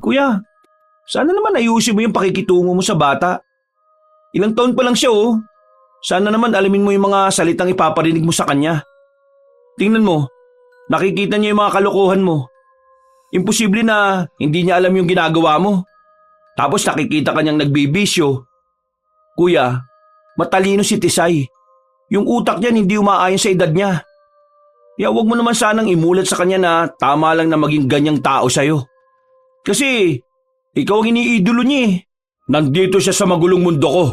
Kuya, sana naman ayusin mo yung pakikitungo mo sa bata. Ilang taon pa lang siya oh. Sana naman alamin mo yung mga salitang ipaparinig mo sa kanya. Tingnan mo, nakikita niya yung mga kalokohan mo. Imposible na hindi niya alam yung ginagawa mo. Tapos nakikita kanyang nagbibisyo. Kuya, matalino si Tisay. Yung utak niyan hindi umaayon sa edad niya. Kaya huwag mo naman sanang imulat sa kanya na tama lang na maging ganyang tao sa'yo. Kasi ikaw ang iniidolo niya eh. Nandito siya sa magulong mundo ko.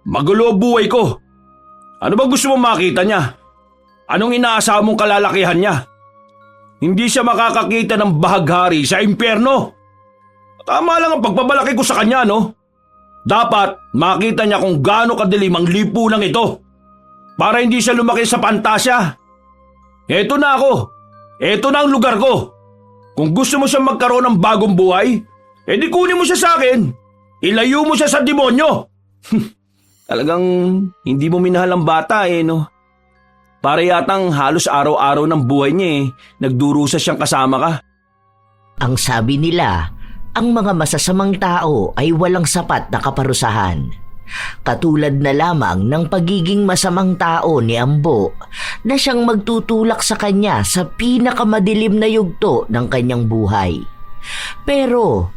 Magulo ang buhay ko. Ano ba gusto mong makita niya? Anong inaasahan mong kalalakihan niya? Hindi siya makakakita ng bahaghari sa impyerno. Tama lang ang pagbabalaki ko sa kanya, no? Dapat makita niya kung gaano kadilim ang lipunan ito. Para hindi siya lumaki sa pantasya. Eto na ako. Eto na ang lugar ko. Kung gusto mo siyang magkaroon ng bagong buhay, edi kunin mo siya sa akin. Ilayo mo siya sa demonyo. Talagang hindi mo minahal ang bata eh, no? Para yatang halos araw-araw ng buhay niya eh, nagdurusa siyang kasama ka. Ang sabi nila, ang mga masasamang tao ay walang sapat na kaparusahan. Katulad na lamang ng pagiging masamang tao ni Ambo na siyang magtutulak sa kanya sa pinakamadilim na yugto ng kanyang buhay. Pero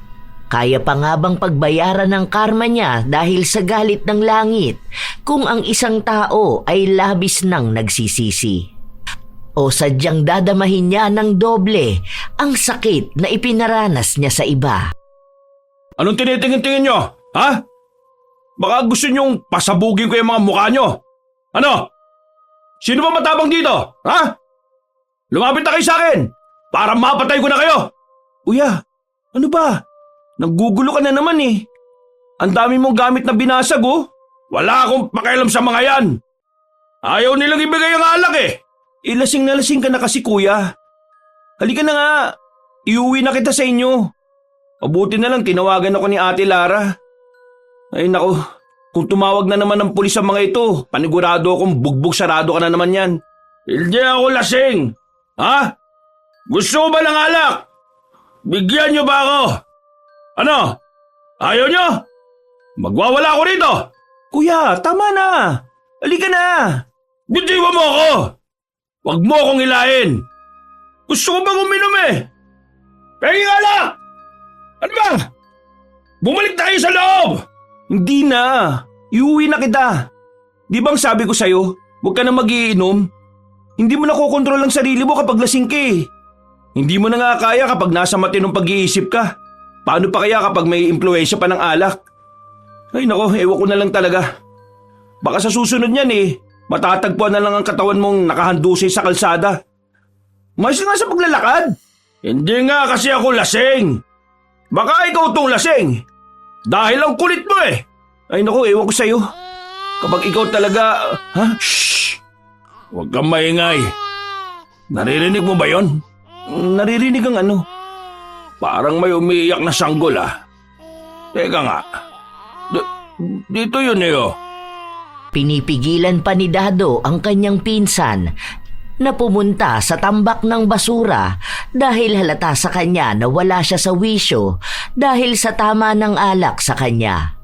kaya pa nga bang pagbayaran ng karma niya dahil sa galit ng langit kung ang isang tao ay labis nang nagsisisi? O sadyang dadamahin niya ng doble ang sakit na ipinaranas niya sa iba? Anong tinitingin-tingin nyo? Ha? Baka gusto nyong pasabugin ko yung mga mukha nyo. Ano? Sino ba matabang dito? Ha? Lumapit na kayo sa akin para mapatay ko na kayo. Kuya, ano ba? Naggugulo ka na naman eh. Ang dami mong gamit na binasag oh. Wala akong pakialam sa mga yan. Ayaw nilang ibigay ang alak eh. Lasing na lasing ka na kasi kuya. Halika na nga. Iuwi na kita sa inyo. Mabuti na lang tinawagan ako ni Ate Lara. Ay nako, kung tumawag na naman ng pulis ang mga ito, panigurado akong bugbog sarado ka na naman yan. Hindi ako lasing. Ha? Gusto ba ng alak? Bigyan niyo ba ako? Ano? Ayaw niyo? Magwawala ako rito. Kuya, tama na. Halika na. Bitiwan mo ako. Huwag mo akong hilahin. Gusto ko bang uminom eh? Penging alak! Ano ba? Bumalik tayo sa loob! Hindi na. Iuwi na kita. Di bang sabi ko sa'yo, huwag ka na magiinom? Hindi mo nakokontrol ang sarili mo kapag lasing ka eh. Hindi mo na nga kaya kapag nasa matinong pag-iisip ka. Paano pa kaya kapag may impluwensya pa ng alak? Ay nako, ewan ko na lang talaga. Baka sa susunod niyan eh, matatagpuan na lang ang katawan mong nakahandusay sa kalsada. Mas nga sa paglalakad. Hindi nga kasi ako lasing. Baka ikaw tong lasing. Dahil ang kulit mo eh. Ay naku, ewan ko sa'yo. Kapag ikaw talaga... Ha? Shhh! Huwag kang maingay. Naririnig mo ba yon? Naririnig ang ano? Parang may umiiyak na sanggol ah. Teka nga. Dito yun eh oh. Pinipigilan pa ni Dado ang kanyang pinsan na pumunta sa tambak ng basura dahil halata sa kanya na wala siya sa wisyo dahil sa tama ng alak sa kanya.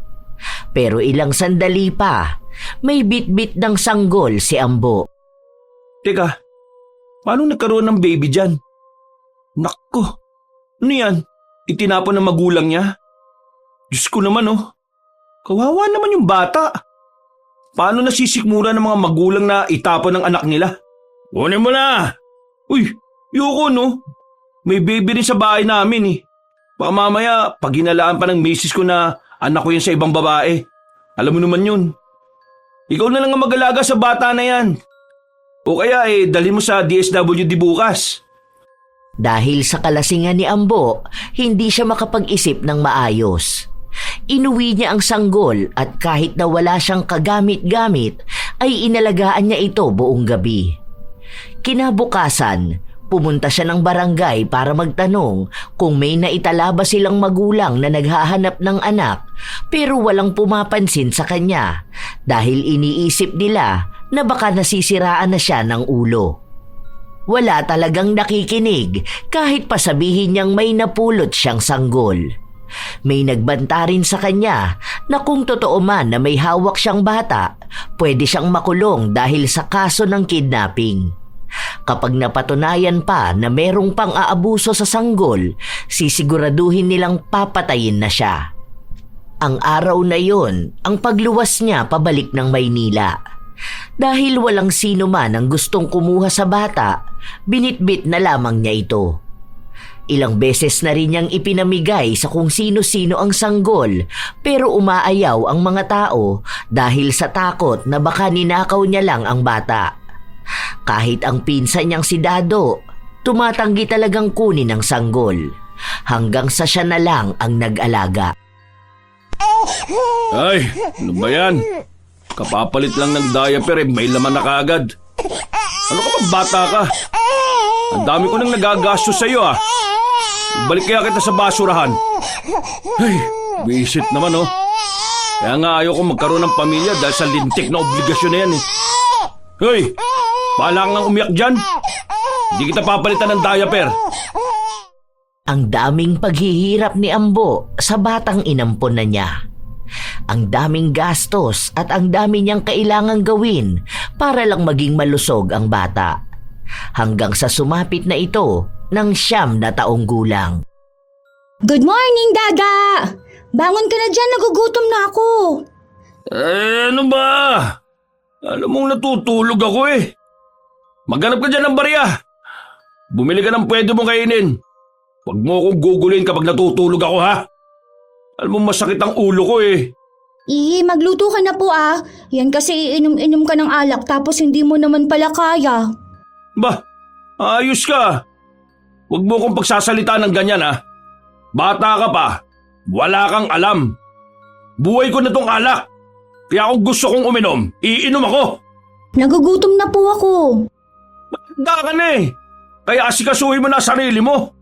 Pero ilang sandali pa, may bitbit ng sanggol si Ambo. Teka, paano nagkaroon ng baby dyan? Nakko, ano yan? Itinapon ng magulang niya? Diyos ko naman oh, kawawa naman yung bata. Paano nasisikmura ng mga magulang na itapon ng anak nila? Kunin mo na! Uy, yoko no. May baby rin sa bahay namin eh. Baka mamaya pag hinalaan pa ng misis ko na anak ko yan sa ibang babae. Alam mo naman yun. Ikaw na lang ang mag-alaga sa bata na yan. O kaya dali mo sa DSWD bukas. Dahil sa kalasingan ni Ambo, hindi siya makapag-isip ng maayos. Inuwi niya ang sanggol at kahit na wala siyang kagamit-gamit, ay inalagaan niya ito buong gabi. Kinabukasan, pumunta siya ng barangay para magtanong kung may naitala ba silang magulang na naghahanap ng anak pero walang pumapansin sa kanya dahil iniisip nila na baka nasisiraan na siya ng ulo. wala talagang nakikinig kahit pasabihin niyang may napulot siyang sanggol. May nagbanta rin sa kanya na kung totoo man na may hawak siyang bata, pwede siyang makulong dahil sa kaso ng kidnapping. Kapag napatunayan pa na merong pang-aabuso sa sanggol, sisiguraduhin nilang papatayin na siya. Ang araw na yon, ang pagluwas niya pabalik ng Maynila. Dahil walang sino man ang gustong kumuha sa bata, binitbit na lamang niya ito. Ilang beses na rin niyang ipinamigay sa kung sino-sino ang sanggol, pero umaayaw ang mga tao dahil sa takot na baka ninakaw niya lang ang bata. Kahit ang pinsan niyang si Dado, tumatanggi talagang kunin ang sanggol, hanggang sa siya na lang ang nag-alaga. Ay, ano ba yan? Kapapalit lang ng diaper may laman na kaagad. Ano ka bang bata ka? Ang dami ko nang nagagastos sa iyo Balik kaya kita sa basurahan. Ay, visit naman Kaya nga ayaw ko magkaroon ng pamilya dahil sa lintik na obligasyon na yan Hoy, bahala kang umiyak dyan. Hindi kita papalitan ng diaper. Ang daming paghihirap ni Ambo sa batang inampon na niya. Ang daming gastos at ang dami niyang kailangang gawin para lang maging malusog ang bata. Hanggang sa sumapit na ito ng 9 na taong gulang. Good morning, Daga! Bangon ka na dyan, nagugutom na ako. Ano ba? Alam mong natutulog ako Maghanap ka dyan ng barya. Bumili ka ng pwede mong kainin. Huwag mo akong gugulin kapag natutulog ako Alam mo masakit ang ulo ko Magluto ka na po Yan kasi iinom-inom ka ng alak tapos hindi mo naman pala kaya. Bah, ayos ka. Huwag mo akong pagsasalita ng ganyan Bata ka pa. Wala kang alam. Buhay ko na tong alak. Kaya kung gusto kong uminom, iinom ako. Nagugutom na po ako. Matanda ka na Kaya asikasuhin mo na sarili mo.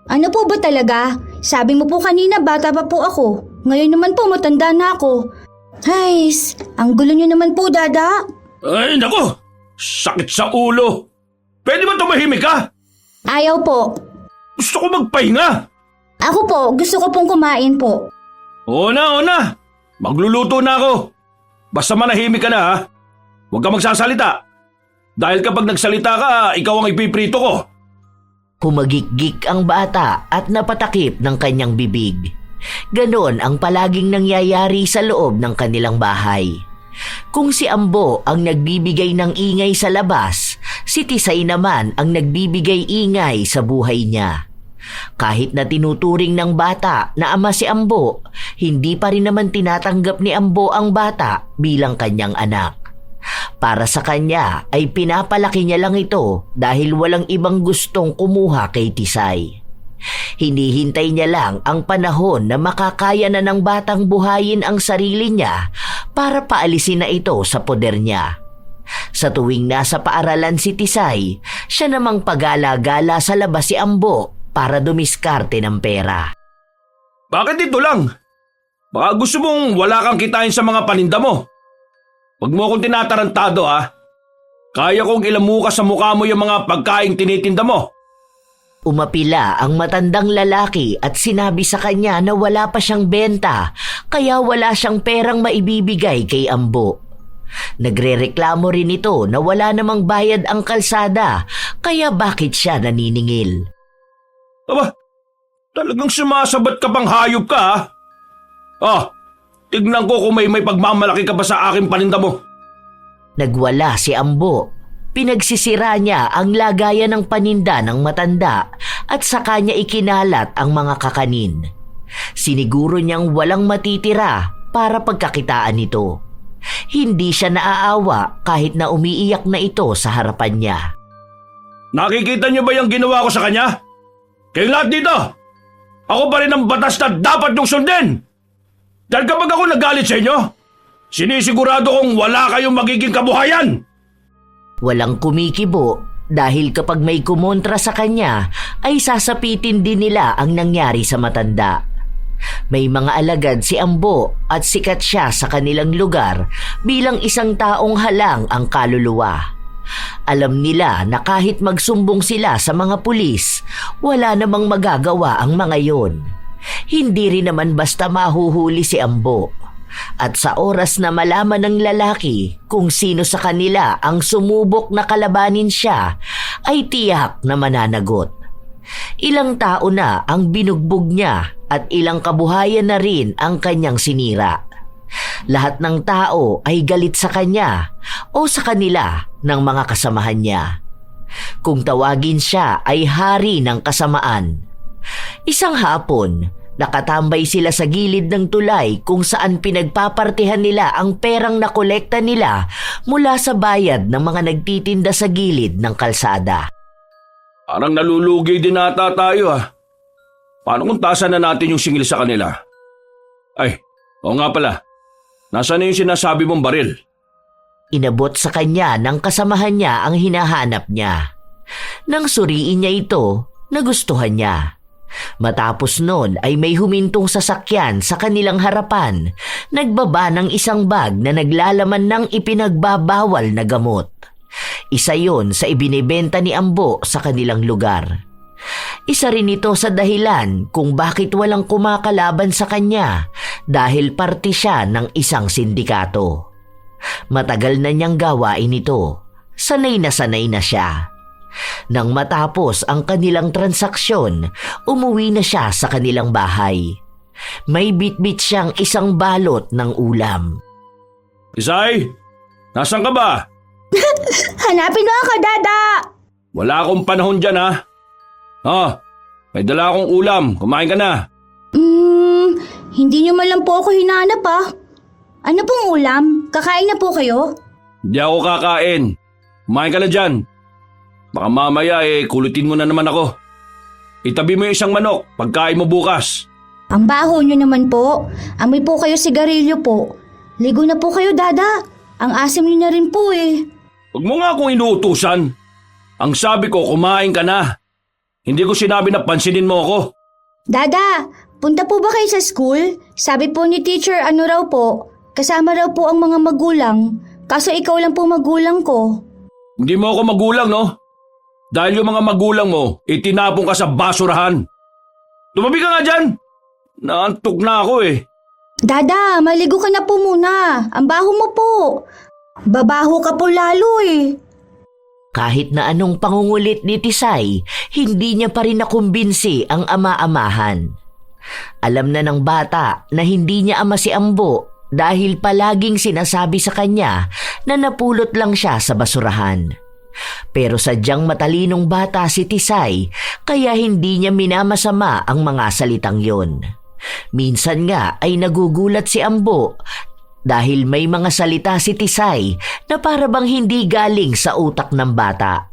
Ano po ba talaga? Sabi mo po kanina bata pa po ako. Ngayon naman po matanda na ako. Ay, ang gulo niyo naman po, Dada. Ay, naku! Sakit sa ulo. Pwede ba tumahimik ka? Ayaw po. Gusto ko magpahinga. Ako po, gusto ko pong kumain po. Oo na. Magluluto na ako. Basta manahimik ka na Huwag ka magsasalita. Dahil kapag nagsalita ka, ikaw ang ipiprito ko. Humagikgik ang bata at napatakip ng kanyang bibig. Ganon ang palaging nangyayari sa loob ng kanilang bahay. Kung si Ambo ang nagbibigay ng ingay sa labas, si Tisay naman ang nagbibigay ingay sa buhay niya. Kahit na tinuturing ng bata na ama si Ambo, hindi pa rin naman tinatanggap ni Ambo ang bata bilang kanyang anak. Para sa kanya ay pinapalaki niya lang ito dahil walang ibang gustong kumuha kay Tisay. Hinihintay niya lang ang panahon na makakaya na ng batang buhayin ang sarili niya para paalisin na ito sa poder niya. Sa tuwing nasa paaralan si Tisay, siya namang pagala-gala sa labas si Ambo para dumiskarte ng pera. Bakit dito lang? Baka gusto mong wala kang kitain sa mga paninda mo. Huwag mo akong tinatarantado Kaya kong ilamuka sa mukha mo yung mga pagkaing tinitinda mo. Umapila ang matandang lalaki at sinabi sa kanya na wala pa siyang benta kaya wala siyang perang maibibigay kay Ambo. Nagrereklamo rin ito na wala namang bayad ang kalsada kaya bakit siya naniningil. Aba, talagang sumasabat ka pang hayop ka tignan ko kung may pagmamalaki ka pa sa aking paninda mo. Nagwala si Ambo. Pinagsisira niya ang lagayan ng paninda ng matanda at saka niya ikinalat ang mga kakanin. Siniguro niyang walang matitira para pagkakitaan nito. Hindi siya naaawa kahit na umiiyak na ito sa harapan niya. Nakikita niyo ba yung ginawa ko sa kanya? Kayong lahat dito, ako pa rin ang batas na dapat niyong sundin. Dahil kapag ako nagalit sa inyo, sinisigurado kong wala kayong magiging kabuhayan. Walang kumikibo dahil kapag may kumontra sa kanya ay sasapitin din nila ang nangyari sa matanda. May mga alagad si Ambo at sikat siya sa kanilang lugar bilang isang taong halang ang kaluluwa. Alam nila na kahit magsumbong sila sa mga pulis, wala namang magagawa ang mga yon. Hindi rin naman basta mahuhuli si Ambo. At sa oras na malaman ng lalaki kung sino sa kanila ang sumubok na kalabanin siya, ay tiyak na mananagot. Ilang tao na ang binugbog niya at ilang kabuhayan na rin ang kanyang sinira. Lahat ng tao ay galit sa kanya o sa kanila ng mga kasamahan niya. Kung tawagin siya ay hari ng kasamaan. Isang hapon, nakatambay sila sa gilid ng tulay kung saan pinagpapartihan nila ang perang nakolekta nila mula sa bayad ng mga nagtitinda sa gilid ng kalsada. Parang nalulugi din ata tayo Paano kung tasan na natin yung singil sa kanila? Ay, oo nga pala. Nasaan na yung sinasabi mong baril? Inabot sa kanya ng kasamahan niya ang hinahanap niya. Nang suriin niya ito, nagustuhan niya. Matapos noon ay may humintong sasakyan sa kanilang harapan, nagbaba ng isang bag na naglalaman ng ipinagbabawal na gamot. Isa yon sa ibinibenta ni Ambo sa kanilang lugar. Isa rin ito sa dahilan kung bakit walang kumakalaban sa kanya dahil parte siya ng isang sindikato. Matagal na niyang gawain ito. Sanay na siya. Nang matapos ang kanilang transaksyon, umuwi na siya sa kanilang bahay. May bitbit siyang isang balot ng ulam. Isay, nasan ka ba? Hanapin mo ako, Dada! Wala akong panahon dyan may dala akong ulam. Kumain ka na. Hindi niyo man lang po ako hinanap Ano pong ulam? Kakain na po kayo? Hindi ako kakain. Kumain ka na dyan. Baka mamaya kulutin mo na naman ako. Itabi mo yung isang manok. Pagkain mo bukas. Ang baho niyo naman po. Amoy po kayo sigarilyo po. Ligo na po kayo, Dada. Ang asim niyo na rin po Huwag mo nga akong inuutusan. Ang sabi ko, kumain ka na. Hindi ko sinabi na pansinin mo ako. Dada, punta po ba kayo sa school? Sabi po ni teacher ano raw po, kasama raw po ang mga magulang. Kaso ikaw lang po magulang ko. Hindi mo ako magulang, no? Dahil yung mga magulang mo, itinapon ka sa basurahan. Tumabi ka nga dyan. Naantok na ako Dada, maligo ka na po muna. Ang baho mo po. Babaho ka po lalo Kahit na anong pangungulit ni Tisay, hindi niya pa rin nakumbinsi ang ama-amahan. Alam na ng bata na hindi niya ama si Ambo dahil palaging sinasabi sa kanya na napulot lang siya sa basurahan. Pero sadyang matalinong bata si Tisay kaya hindi niya minamasama ang mga salitang yon. Minsan nga ay nagugulat si Ambo dahil may mga salita si Tisay na para bang hindi galing sa utak ng bata.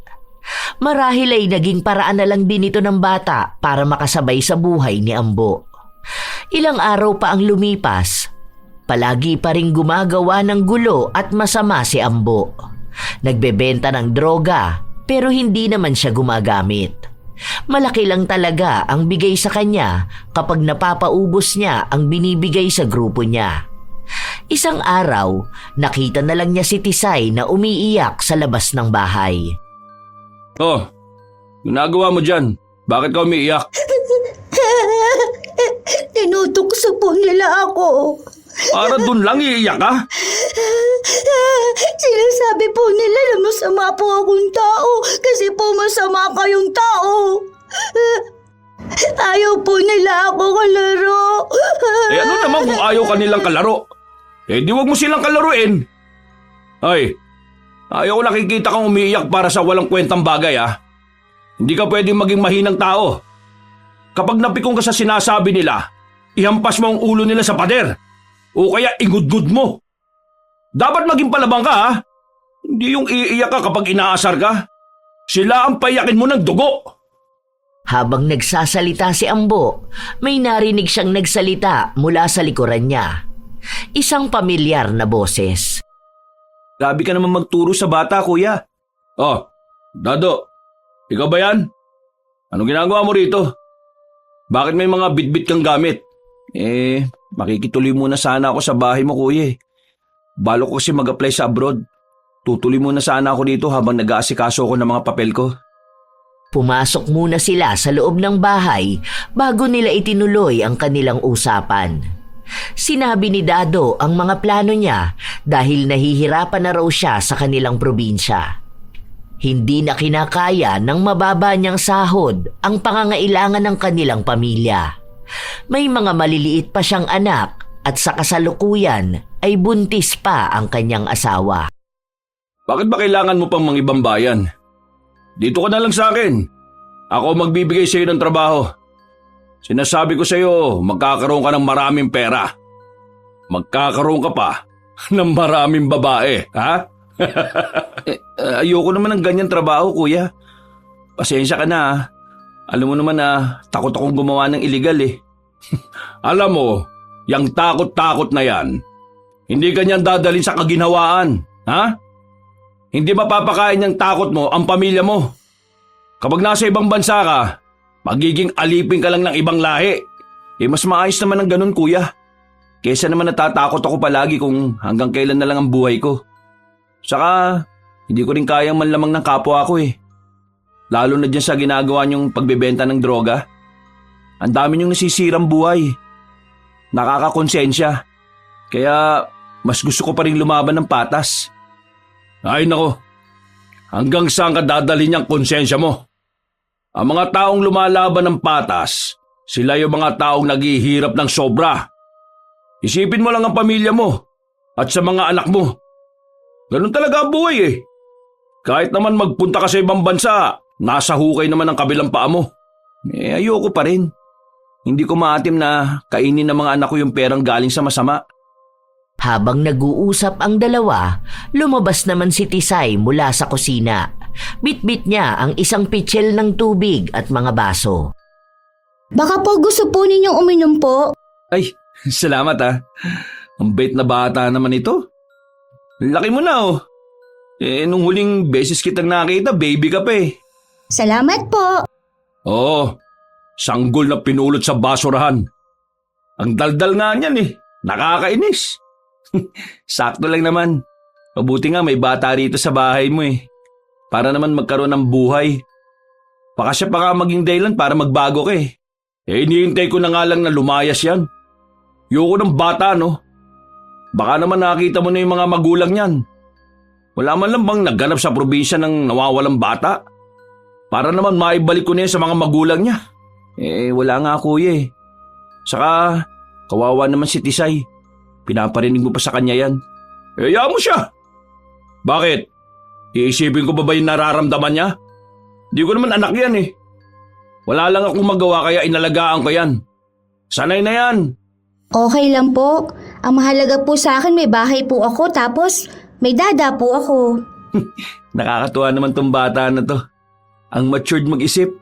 Marahil ay naging paraan na lang din ito ng bata para makasabay sa buhay ni Ambo. Ilang araw pa ang lumipas, palagi pa ring gumagawa ng gulo at masama si Ambo. Nagbebenta ng droga pero hindi naman siya gumagamit. Malaki lang talaga ang bigay sa kanya kapag napapaubos niya ang binibigay sa grupo niya. Isang araw, nakita na lang niya si Tisay na umiiyak sa labas ng bahay. Oh, ginagawa mo dyan. Bakit ka umiiyak? Tinutukso po nila ako. Para dun lang iiyak ka? Sinasabi po nila na masama po akong tao kasi po masama kayong tao. Ayaw po nila ako kalaro. Ano naman kung ayaw ka nilang kalaro? Di wag mo silang kalaruin. Ay, ayaw ko nakikita kang umiiyak para sa walang kwentang bagay Hindi ka pwedeng maging mahinang tao. Kapag napikong ka sa sinasabi nila, ihampas mo ang ulo nila sa pader. O kaya ingudgud mo. Dapat maging palabang ka Hindi yung iiyak ka kapag inaasar ka. Sila ang payakin mo ng dugo. Habang nagsasalita si Ambo, may narinig siyang nagsalita mula sa likuran niya. Isang pamilyar na boses. Grabe ka naman magturo sa bata, kuya. Oh, Dado, ikaw ba yan? Anong ginagawa mo rito? Bakit may mga bitbit kang gamit? Makikituloy muna sana ako sa bahay mo, kuya. Balo ko kasi mag-apply sa abroad. tutuloy muna sana ako dito habang nag-aasikaso ako ng mga papel ko. Pumasok muna sila sa loob ng bahay bago nila itinuloy ang kanilang usapan. Sinabi ni Dado ang mga plano niya dahil nahihirapan na raw siya sa kanilang probinsya. Hindi na kinakaya ng mababa niyang sahod ang pangangailangan ng kanilang pamilya. May mga maliliit pa siyang anak at sa kasalukuyan ay buntis pa ang kanyang asawa. Bakit ba kailangan mo pang mga ibang bayan? Dito ka na lang sa akin. Ako magbibigay sa iyo ng trabaho. Sinasabi ko sa iyo, magkakaroon ka ng maraming pera. Magkakaroon ka pa ng maraming babae, ha? Ayoko naman ng ganyan trabaho, kuya. Pasensya ka na, ha? Alam mo naman na takot akong gumawa ng illegal eh. Alam mo, yung takot-takot na yan, hindi ganyan dadalhin sa kaginhawaan, ha? Hindi mapapakain ng takot mo ang pamilya mo. Kapag nasa ibang bansa ka, magiging alipin ka lang ng ibang lahi. Mas maayos naman ang ganun, kuya. Kesa naman natatakot ako palagi kung hanggang kailan na lang ang buhay ko. Saka, hindi ko rin kayang manlamang ng kapwa ko eh. Lalo na dyan sa ginagawa niyong pagbebenta ng droga. Ang dami niyong nasisirang buhay. Nakakakonsensya. Kaya, mas gusto ko pa rin lumaban ng patas. Ay nako, hanggang saan ka dadalhin niyang konsensya mo? Ang mga taong lumalaban ng patas, sila yung mga taong naghihirap ng sobra. Isipin mo lang ang pamilya mo at sa mga anak mo. Ganun talaga ang buhay eh. Kahit naman magpunta ka sa ibang bansa, nasa hukay naman ang kabilang paa mo. Ayoko pa rin. Hindi ko maatim na kainin ng mga anak ko yung perang galing sa masama. Habang nag-uusap ang dalawa, lumabas naman si Tisay mula sa kusina. Bitbit niya ang isang pitsil ng tubig at mga baso. Baka po gusto po ninyong uminom po. Ay, salamat ha. Ang bait na bata naman ito. Laki mo na oh. Nung huling beses kitang nakita, baby ka pa eh. Salamat po. Oo, sanggol na pinulot sa basurahan. Ang daldal nga niyan eh, nakakainis. Sakto lang naman. Mabuti nga may bata rito sa bahay mo eh. Para naman magkaroon ng buhay. Baka siya pa nga maging dahilan para magbago ka eh. Hinihintay ko na nga lang na lumayas yan. Yoko ng bata no. Baka naman nakita mo na yung mga magulang niyan. Wala man lang bang nagganap sa probinsya ng nawawalang bata? Para naman maibalik ko na yan sa mga magulang niya. Wala nga kuya eh. Saka, kawawa naman si Tisay. Pinaparinig mo pa sa kanya yan. Hayaan mo siya. Bakit? Iisipin ko ba yung nararamdaman niya? Di ko naman anak yan eh. Wala lang akong magawa kaya inalagaan ko yan. Sanay na yan. Okay lang po. Ang mahalaga po sa akin may bahay po ako tapos may dada po ako. Nakakatuwa naman tong bata na to. Ang matured mag-isip.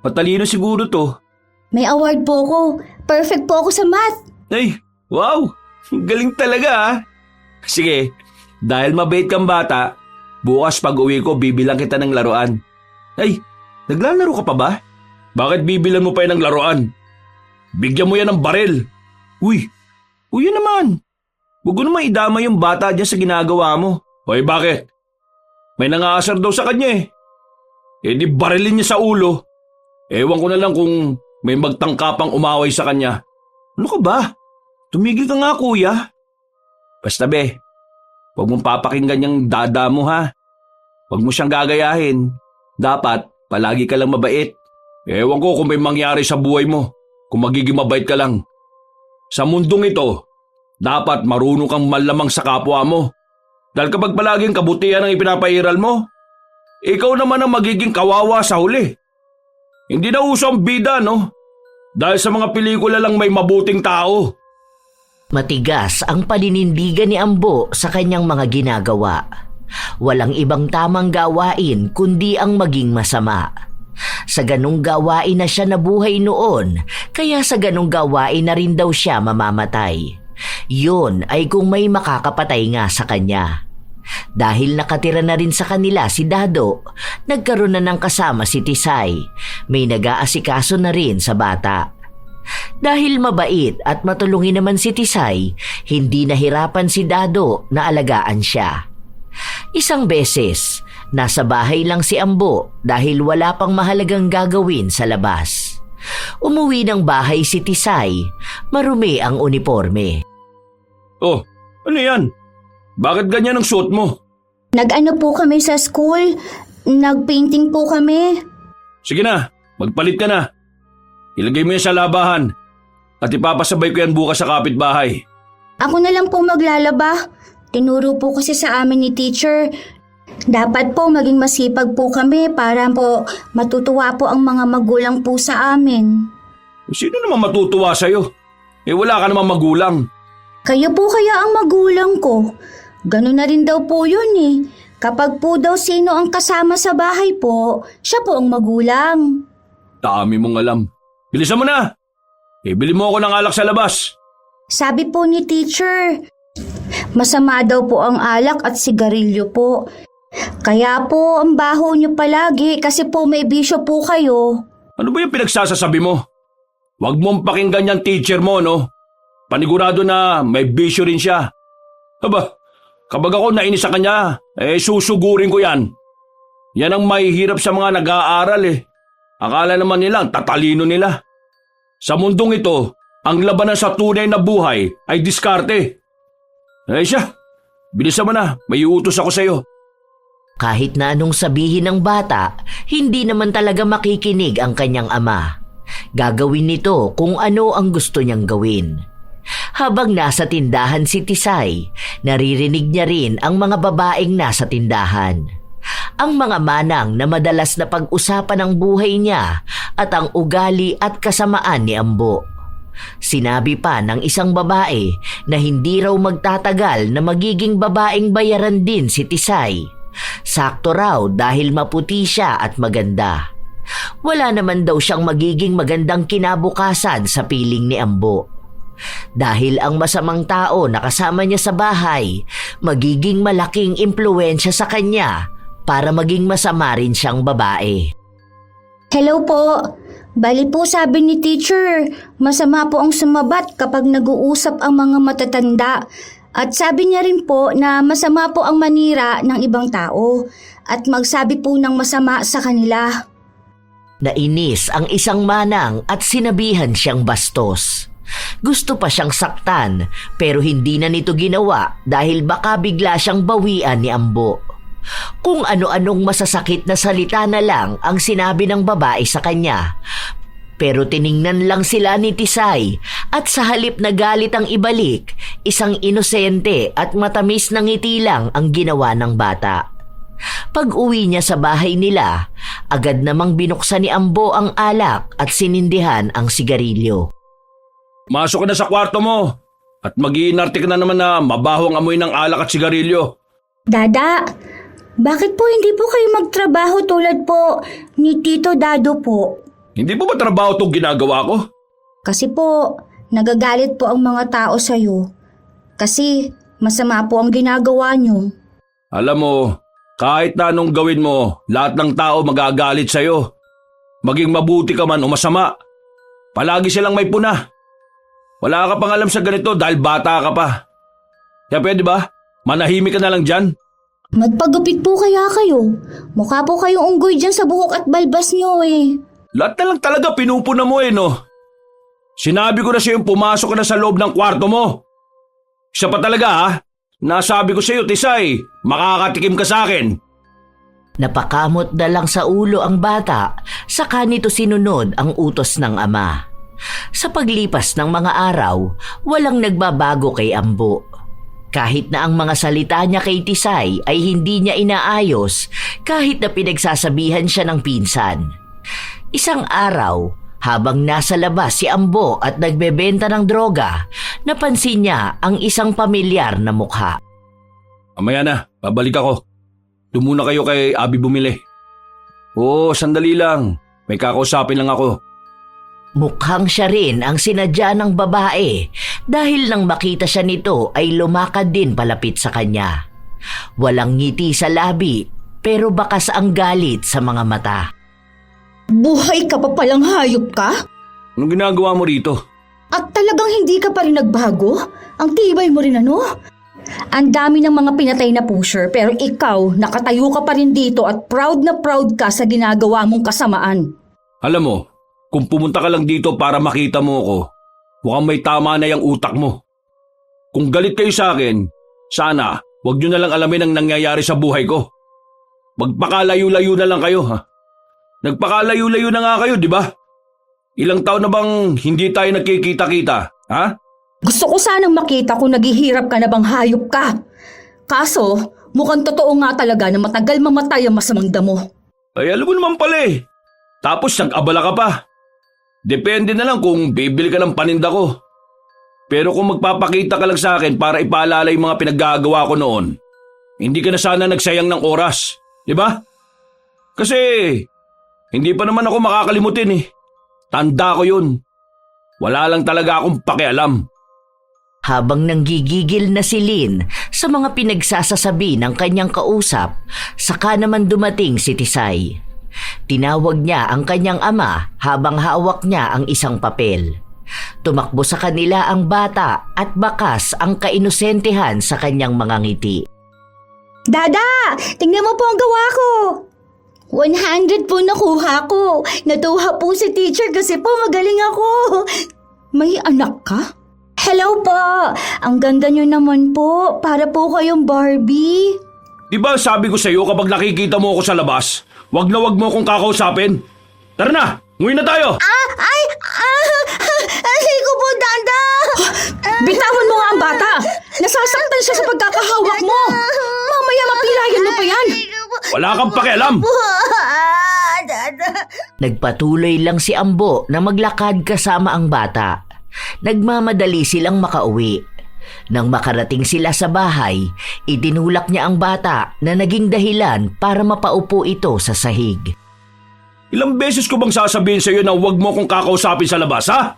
Matalino siguro to. May award po ako. Perfect po ako sa math. Ay, wow! Galing talaga ah. Sige, dahil mabait kang bata, bukas pag uwi ko bibilang kita ng laruan. Ay, naglalaro ka pa ba? Bakit bibilan mo pa yan ng laruan? Bigyan mo yan ng baril. Uy, yun naman. Huwag ko naman idama yung bata dyan sa ginagawa mo. Hoy, bakit? May nangaasar daw sa kanya eh. Di barilin niya sa ulo. Ewan ko na lang kung may magtangkapang umaway sa kanya. Ano ka ba? Tumigil ka nga kuya. Basta be, huwag mong papakinggan yung dada mo ha. Huwag mo siyang gagayahin. Dapat palagi ka lang mabait. Ewan ko kung may mangyari sa buhay mo kung magiging mabait ka lang. Sa mundong ito, dapat marunong kang malamang sa kapwa mo. Dahil kapag palaging kabutihan ang ipinapairal mo, ikaw naman ang magiging kawawa sa huli. Hindi na uso ang bida, no? Dahil sa mga pelikula lang may mabuting tao. Matigas ang paninindigan ni Ambo sa kanyang mga ginagawa. Walang ibang tamang gawain kundi ang maging masama. Sa ganung gawain na siya nabuhay noon, kaya sa ganung gawain na rin daw siya mamamatay. Yun ay kung may makakapatay nga sa kanya. Dahil nakatira na rin sa kanila si Dado, nagkaroon na ng kasama si Tisay. May nag-aasikaso na rin sa bata. Dahil mabait at matulungin naman si Tisay, hindi nahirapan si Dado na alagaan siya. Isang beses, nasa bahay lang si Ambo dahil wala pang mahalagang gagawin sa labas. Umuwi ng bahay si Tisay, marumi ang uniforme. Oh, ano yan? Bakit ganyan ang suot mo? Nag-ano po kami sa school? Nag-painting po kami. Sige na, magpalit ka na. Ilagay mo yan sa labahan at ipapasabay ko yan bukas sa kapitbahay. Ako na lang po maglalaba. Tinuro po kasi sa amin ni teacher. Dapat po maging masipag po kami para po matutuwa po ang mga magulang po sa amin. Sino naman matutuwa sa'yo? Wala ka namang magulang. Kayo po kaya ang magulang ko. Ganun na rin daw po yun eh. Kapag po daw sino ang kasama sa bahay po, siya po ang magulang. Dami mong alam. Bilisan mo na. Bili mo ako ng alak sa labas. Sabi po ni teacher, masama daw po ang alak at sigarilyo po. Kaya po ang baho niyo palagi kasi po may bisyo po kayo. Ano ba yung pinagsasasabi mo? Huwag mong pakinggan yung teacher mo, no? Panigurado na may bisyo rin siya. Aba, kapag ako nainis sa kanya, susugurin ko yan. Yan ang mahihirap sa mga nag-aaral eh. Akala naman nila, tatalino nila. Sa mundong ito, ang labanan sa tunay na buhay ay diskarte. Siya, bilisan mo na, may utos ako sa'yo. Kahit na anong sabihin ng bata, hindi naman talaga makikinig ang kanyang ama. Gagawin nito kung ano ang gusto niyang gawin. Habang nasa tindahan si Tisay, naririnig niya rin ang mga babaeng nasa tindahan. Ang mga manang na madalas na pag-usapan ang buhay niya at ang ugali at kasamaan ni Ambo. Sinabi pa ng isang babae na hindi raw magtatagal na magiging babaeng bayaran din si Tisay. Sakto raw dahil maputi siya at maganda. Wala naman daw siyang magiging magandang kinabukasan sa piling ni Ambo. Dahil ang masamang tao na kasama niya sa bahay, magiging malaking impluwensya sa kanya para maging masama rin siyang babae. Hello po. Bali po sabi ni teacher, masama po ang sumabat kapag nag-uusap ang mga matatanda. At sabi niya rin po na masama po ang manira ng ibang tao at magsabi po ng masama sa kanila. Nainis ang isang manang at sinabihan siyang bastos. Gusto pa siyang saktan pero hindi na nito ginawa dahil baka bigla siyang bawian ni Ambo. Kung ano-anong masasakit na salita na lang ang sinabi ng babae sa kanya. Pero tiningnan lang sila ni Tisay at sa halip na galit ang ibalik, isang inosente at matamis na ngiti lang ang ginawa ng bata. Pag-uwi niya sa bahay nila, agad namang binuksan ni Ambo ang alak at sinindihan ang sigarilyo. Masok ka na sa kwarto mo at mag-iinarte ka na naman na mabaho ang amoy ng alak at sigarilyo. Dada, bakit po hindi po kayo magtrabaho tulad po ni Tito Dado po? Hindi po ba trabaho itong ginagawa ko? Kasi po, nagagalit po ang mga tao sa'yo. Kasi masama po ang ginagawa nyo. Alam mo, kahit na anong gawin mo, lahat ng tao magagalit sa'yo. Maging mabuti ka man o masama. Palagi silang may puna. Wala ka pang alam sa ganito dahil bata ka pa. Kaya pwede ba? Manahimik ka na lang dyan. Magpagupit po kaya kayo. Mukha po kayong unggoy dyan sa buhok at balbas nyo eh. Lahat na lang talaga pinupuna mo no? Sinabi ko na sa'yo pumasok ka na sa loob ng kwarto mo. Isa pa talaga ha? Nasabi ko sa'yo, Tisay, makakatikim ka sa akin. Napakamot na lang sa ulo ang bata, saka nito sinunod ang utos ng ama. Sa paglipas ng mga araw, walang nagbabago kay Ambo. Kahit na ang mga salita niya kay Tisay ay hindi niya inaayos kahit na pinagsasabihan siya ng pinsan. Isang araw, habang nasa labas si Ambo at nagbebenta ng droga, napansin niya ang isang pamilyar na mukha. Mamaya na, babalik ako. Doon muna kayo kay Abi bumili. Oo, sandali lang. May kakausapin lang ako. Mukhang siya rin ang sinadya ng babae dahil nang makita siya nito ay lumakad din palapit sa kanya. Walang ngiti sa labi pero bakas ang galit sa mga mata. Buhay ka pa palang hayop ka? Anong ginagawa mo rito? At talagang hindi ka pa rin nagbago? Ang tibay mo rin ano? Ang dami ng mga pinatay na pusher pero ikaw, nakatayo ka pa rin dito at proud na proud ka sa ginagawa mong kasamaan. Alam mo, kung pumunta ka lang dito para makita mo ako, mukhang may tama na yung utak mo. Kung galit kayo sa akin, sana wag nyo na lang alamin ang nangyayari sa buhay ko. Magpakalayo-layo na lang kayo, ha? Nagpakalayo-layo na nga kayo, di ba? Ilang taon na bang hindi tayo nagkikita-kita, ha? Gusto ko sanang makita kung naghihirap ka na bang hayop ka. Kaso, mukhang totoo nga talaga na matagal mamatay ang masamang damo. Ay, alam mo naman pala eh. Tapos nag-abala ka pa. Depende na lang kung bibili ka ng paninda ko. Pero kung magpapakita ka lang sa akin para ipaalala yung mga pinaggagawa ko noon, hindi ka na sana nagsayang ng oras. Di ba? Kasi, hindi pa naman ako makakalimutin eh. Tanda ko yun. Wala lang talaga akong pakialam. Habang nanggigigil na si Lynn sa mga pinagsasasabi ng kanyang kausap, saka naman dumating si Tisay. Tinawag niya ang kanyang ama habang hawak niya ang isang papel. Tumakbo sa kanila ang bata at bakas ang kainosentehan sa kanyang mga ngiti. Dada, tingnan mo po ang gawa ko. 100 po nakuha ko. Natuwa po si teacher kasi po magaling ako. May anak ka? Hello po. Ang ganda nyo naman po. Para po kayong Barbie. Di ba sabi ko sa iyo kapag nakikita mo ako sa labas, wag na wag mo akong kakausapin. Tara na, umuwi na tayo. Ay ko po, Dada. Bitawan mo nga ang bata. Nasasaktan siya sa pagkakahawak mo. Mamaya mapilayan mo pa yan. Wala kang pakialam. Nagpatuloy lang si Ambo na maglakad kasama ang bata. Nagmamadali silang makauwi. Nang makarating sila sa bahay, itinulak niya ang bata na naging dahilan para mapaupo ito sa sahig. Ilang beses ko bang sasabihin sa iyo na huwag mo akong kakausapin sa labas, ha?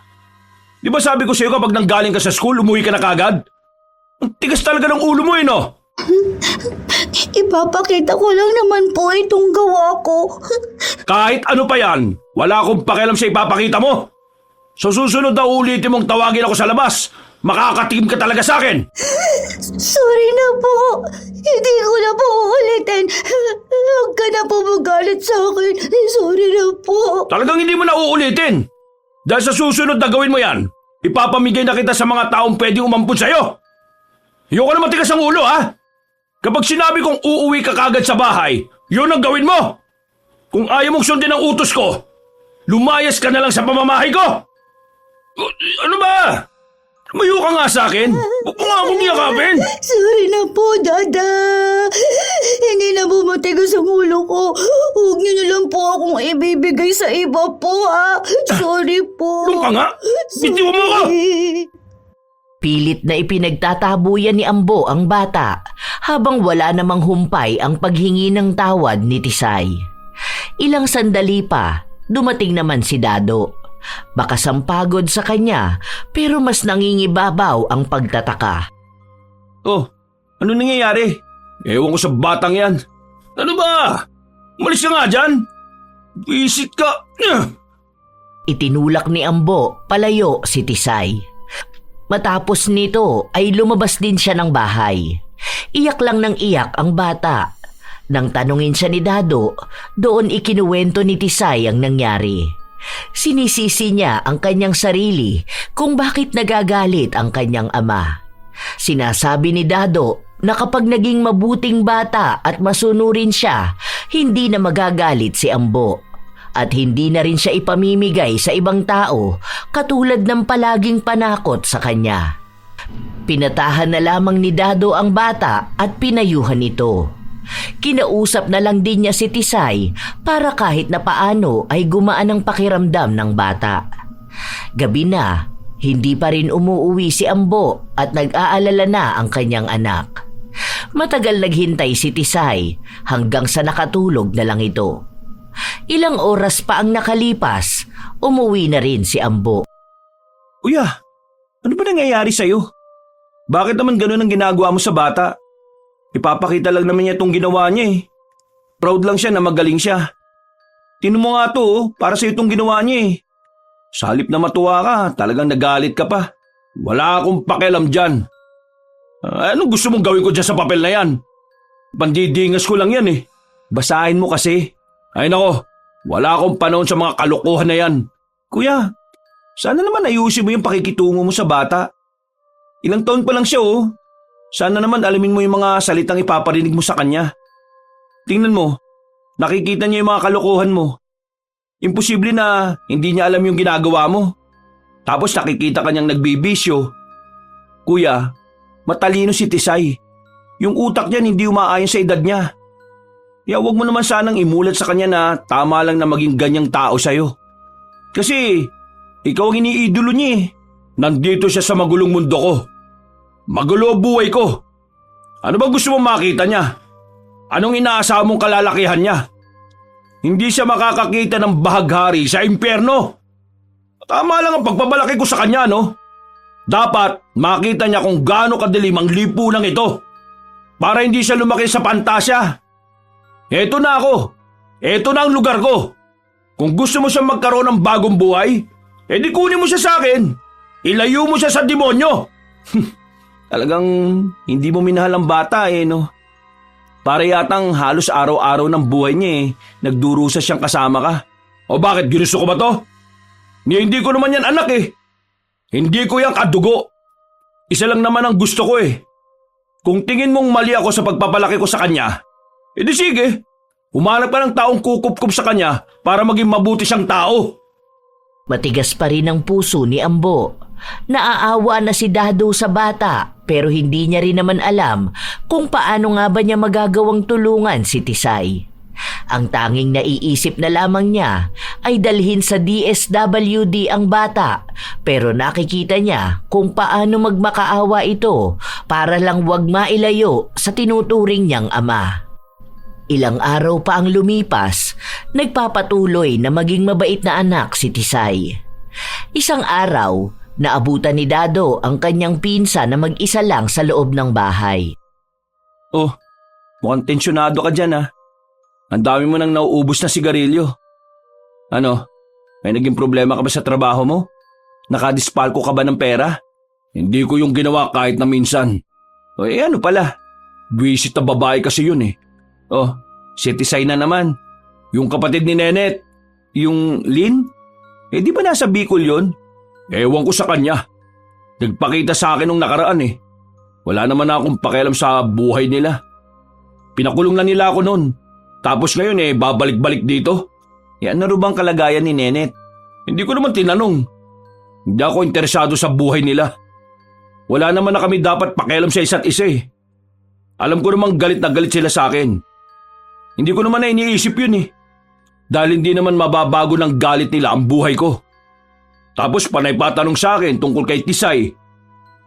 Di ba sabi ko sa iyo kapag nanggaling ka sa school, umuwi ka na kagad? Ang tigas talaga ng ulo mo eh, no? Ipapakita ko lang naman po itong gawa ko. Kahit ano pa yan, wala akong pakialam sa ipapakita mo. Sa susunod na ulitin mong tawagin ako sa labas, makakatim ka talaga sa akin. Sorry na po. Hindi ko na po uulitin. Huwag ka na po magalit sa akin. Sorry na po. Talagang hindi mo na uulitin. Dahil sa susunod na gawin mo yan, ipapamigay na kita sa mga taong pwedeng umampun sa'yo. Ayoko na matigas ang ulo, ha? Kapag sinabi kong uuwi ka kagad sa bahay, yun ang gawin mo. Kung ayaw mong sundin ang utos ko, lumayas ka na lang sa pamamahay ko. Ano ba? Lumayo ka nga sa akin. Huwag mo nga akong yakapin. Sorry na po, Dada. Hindi na po matigas ang ulo ko. Huwag niyo na lang po akong ibibigay sa iba po, ha? Sorry po. Doon ka nga. Bitiwan mo ko. Pilit na ipinagtatabuyan ni Ambo ang bata habang wala namang humpay ang paghingi ng tawad ni Tisay. Ilang sandali pa, dumating naman si Dado. Baka sampagod sa kanya pero mas nangingibabaw ang pagtataka. Oh, ano nangyayari? Ewan ko sa batang yan. Ano ba? Umalis ka nga dyan. Visit ka. Itinulak ni Ambo palayo si Tisay. Matapos nito ay lumabas din siya ng bahay. Iyak lang ng iyak ang bata. Nang tanungin siya ni Dado, doon ikinuwento ni Tisay ang nangyari. Sinisisi niya ang kanyang sarili kung bakit nagagalit ang kanyang ama. Sinasabi ni Dado na kapag naging mabuting bata at masunurin siya, hindi na magagalit si Ambo. At hindi na rin siya ipamimigay sa ibang tao katulad ng palaging panakot sa kanya. Pinatahan na lamang ni Dado ang bata at pinayuhan ito. Kinausap na lang din niya si Tisay para kahit na paano ay gumaan ang pakiramdam ng bata. Gabi na, hindi pa rin umuuwi si Ambo at nag-aalala na ang kanyang anak. Matagal naghintay si Tisay hanggang sa nakatulog na lang ito. Ilang oras pa ang nakalipas, umuwi na rin si Ambo. Kuya, ano ba nangyayari sa'yo? Bakit naman ganun ang ginagawa mo sa bata? Ipapakita lang naman niya itong ginawa niya eh. Proud lang siya na magaling siya. Tinan mo nga to, para sa itong ginawa niya eh. Sa halip na matuwa ka, talagang nagalit ka pa. Wala akong pakialam dyan. Anong gusto mong gawin ko dyan sa papel na yan? Pandidingas ko lang yan eh. Basahin mo kasi. Ay nako, wala akong panahon sa mga kalokohan na yan. Kuya, sana naman ayusin mo yung pakikitungo mo sa bata. Ilang taon pa lang siya oh. Sana naman alamin mo yung mga salitang ipaparinig mo sa kanya. Tingnan mo, nakikita niya yung mga kalokohan mo. Imposible na hindi niya alam yung ginagawa mo. Tapos nakikita kanyang nagbibisyo. Kuya, matalino si Tisay. Yung utak niyan hindi umaayon sa edad niya. Kaya huwag mo naman sanang imulat sa kanya na tama lang na maging ganyang tao sa'yo. Kasi ikaw ang iniidolo niya eh. Nandito siya sa magulong mundo ko. Magulo ang buhay ko. Ano ba gusto mong makita niya? Anong inaasahan mong kalalakihan niya? Hindi siya makakakita ng bahaghari sa impyerno. Tama lang ang pagpapalaki ko sa kanya, no? Dapat makita niya kung gaano kadilim ang lipunan ito para hindi siya lumaki sa pantasya. Eto na ako. Eto na ang lugar ko. Kung gusto mo siyang magkaroon ng bagong buhay, edi kunin mo siya sa akin. Ilayo mo siya sa demonyo. Talagang hindi mo minahal ang bata eh, no? Para yatang halos araw-araw ng buhay niya eh, nagdurusa siyang kasama ka. O bakit, ginusto ko ba to? Hindi ko naman yan anak eh. Hindi ko yan kadugo. Isa lang naman ang gusto ko eh. Kung tingin mong mali ako sa pagpapalaki ko sa kanya, edi sige, humanap ka ng taong kukup-kup sa kanya para maging mabuti siyang tao. Matigas pa rin ang puso ni Ambo. Naaawa na si Dado sa bata pero hindi niya rin naman alam kung paano nga ba niya magagawang tulungan si Tisay. Ang tanging naiisip na lamang niya ay dalhin sa DSWD ang bata pero nakikita niya kung paano magmakaawa ito para lang wag mailayo sa tinuturing niyang ama. Ilang araw pa ang lumipas, nagpapatuloy na maging mabait na anak si Tisay. Isang araw, naabutan ni Dado ang kanyang pinsa na mag-isa lang sa loob ng bahay. Oh, mukhang tensyonado ka dyan ah. Ang dami mo nang nauubos na sigarilyo. Ano, may naging problema ka ba sa trabaho mo? Nakadispalko ka ba ng pera? Hindi ko yung ginawa kahit na minsan. O ano pala, buwisit na babae kasi yun eh. Oh, si Tisay na naman. Yung kapatid ni Nenet, yung Lynn? Di ba nasa Bicol yun? Ewan ko sa kanya. Nagpakita sa akin nung nakaraan eh. Wala naman akong pakialam sa buhay nila. Pinakulong na nila ako noon. Tapos ngayon babalik-balik dito. Yan na rin bang kalagayan ni Nenet? Hindi ko naman tinanong. Hindi ako interesado sa buhay nila. Wala naman na kami dapat pakialam sa isa't isa eh. Alam ko namang galit na galit sila sa akin. Hindi ko naman na iniisip yun eh. Dahil hindi naman mababago ng galit nila ang buhay ko. Tapos panay pa tanong sa akin tungkol kay Tisay.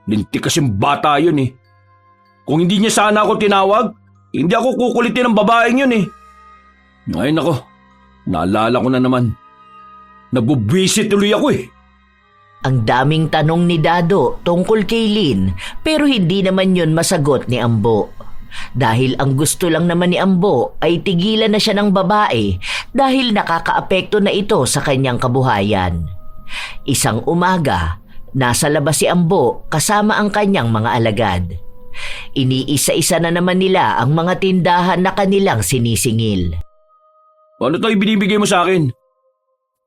Lintik kasing bata yun eh. Kung hindi niya sana ako tinawag, hindi ako kukulitin ng babaeng yun eh. Ay nako, naalala ko na naman. Nabubwisit tuloy ako eh. Ang daming tanong ni Dado tungkol kay Lynn pero hindi naman yun masagot ni Ambo. Dahil ang gusto lang naman ni Ambo ay tigilan na siya ng babae dahil nakakaapekto na ito sa kanyang kabuhayan. Isang umaga, nasa labas si Ambo kasama ang kanyang mga alagad. Iniisa-isa na naman nila ang mga tindahan na kanilang sinisingil. Ano to ibinibigay mo sa akin?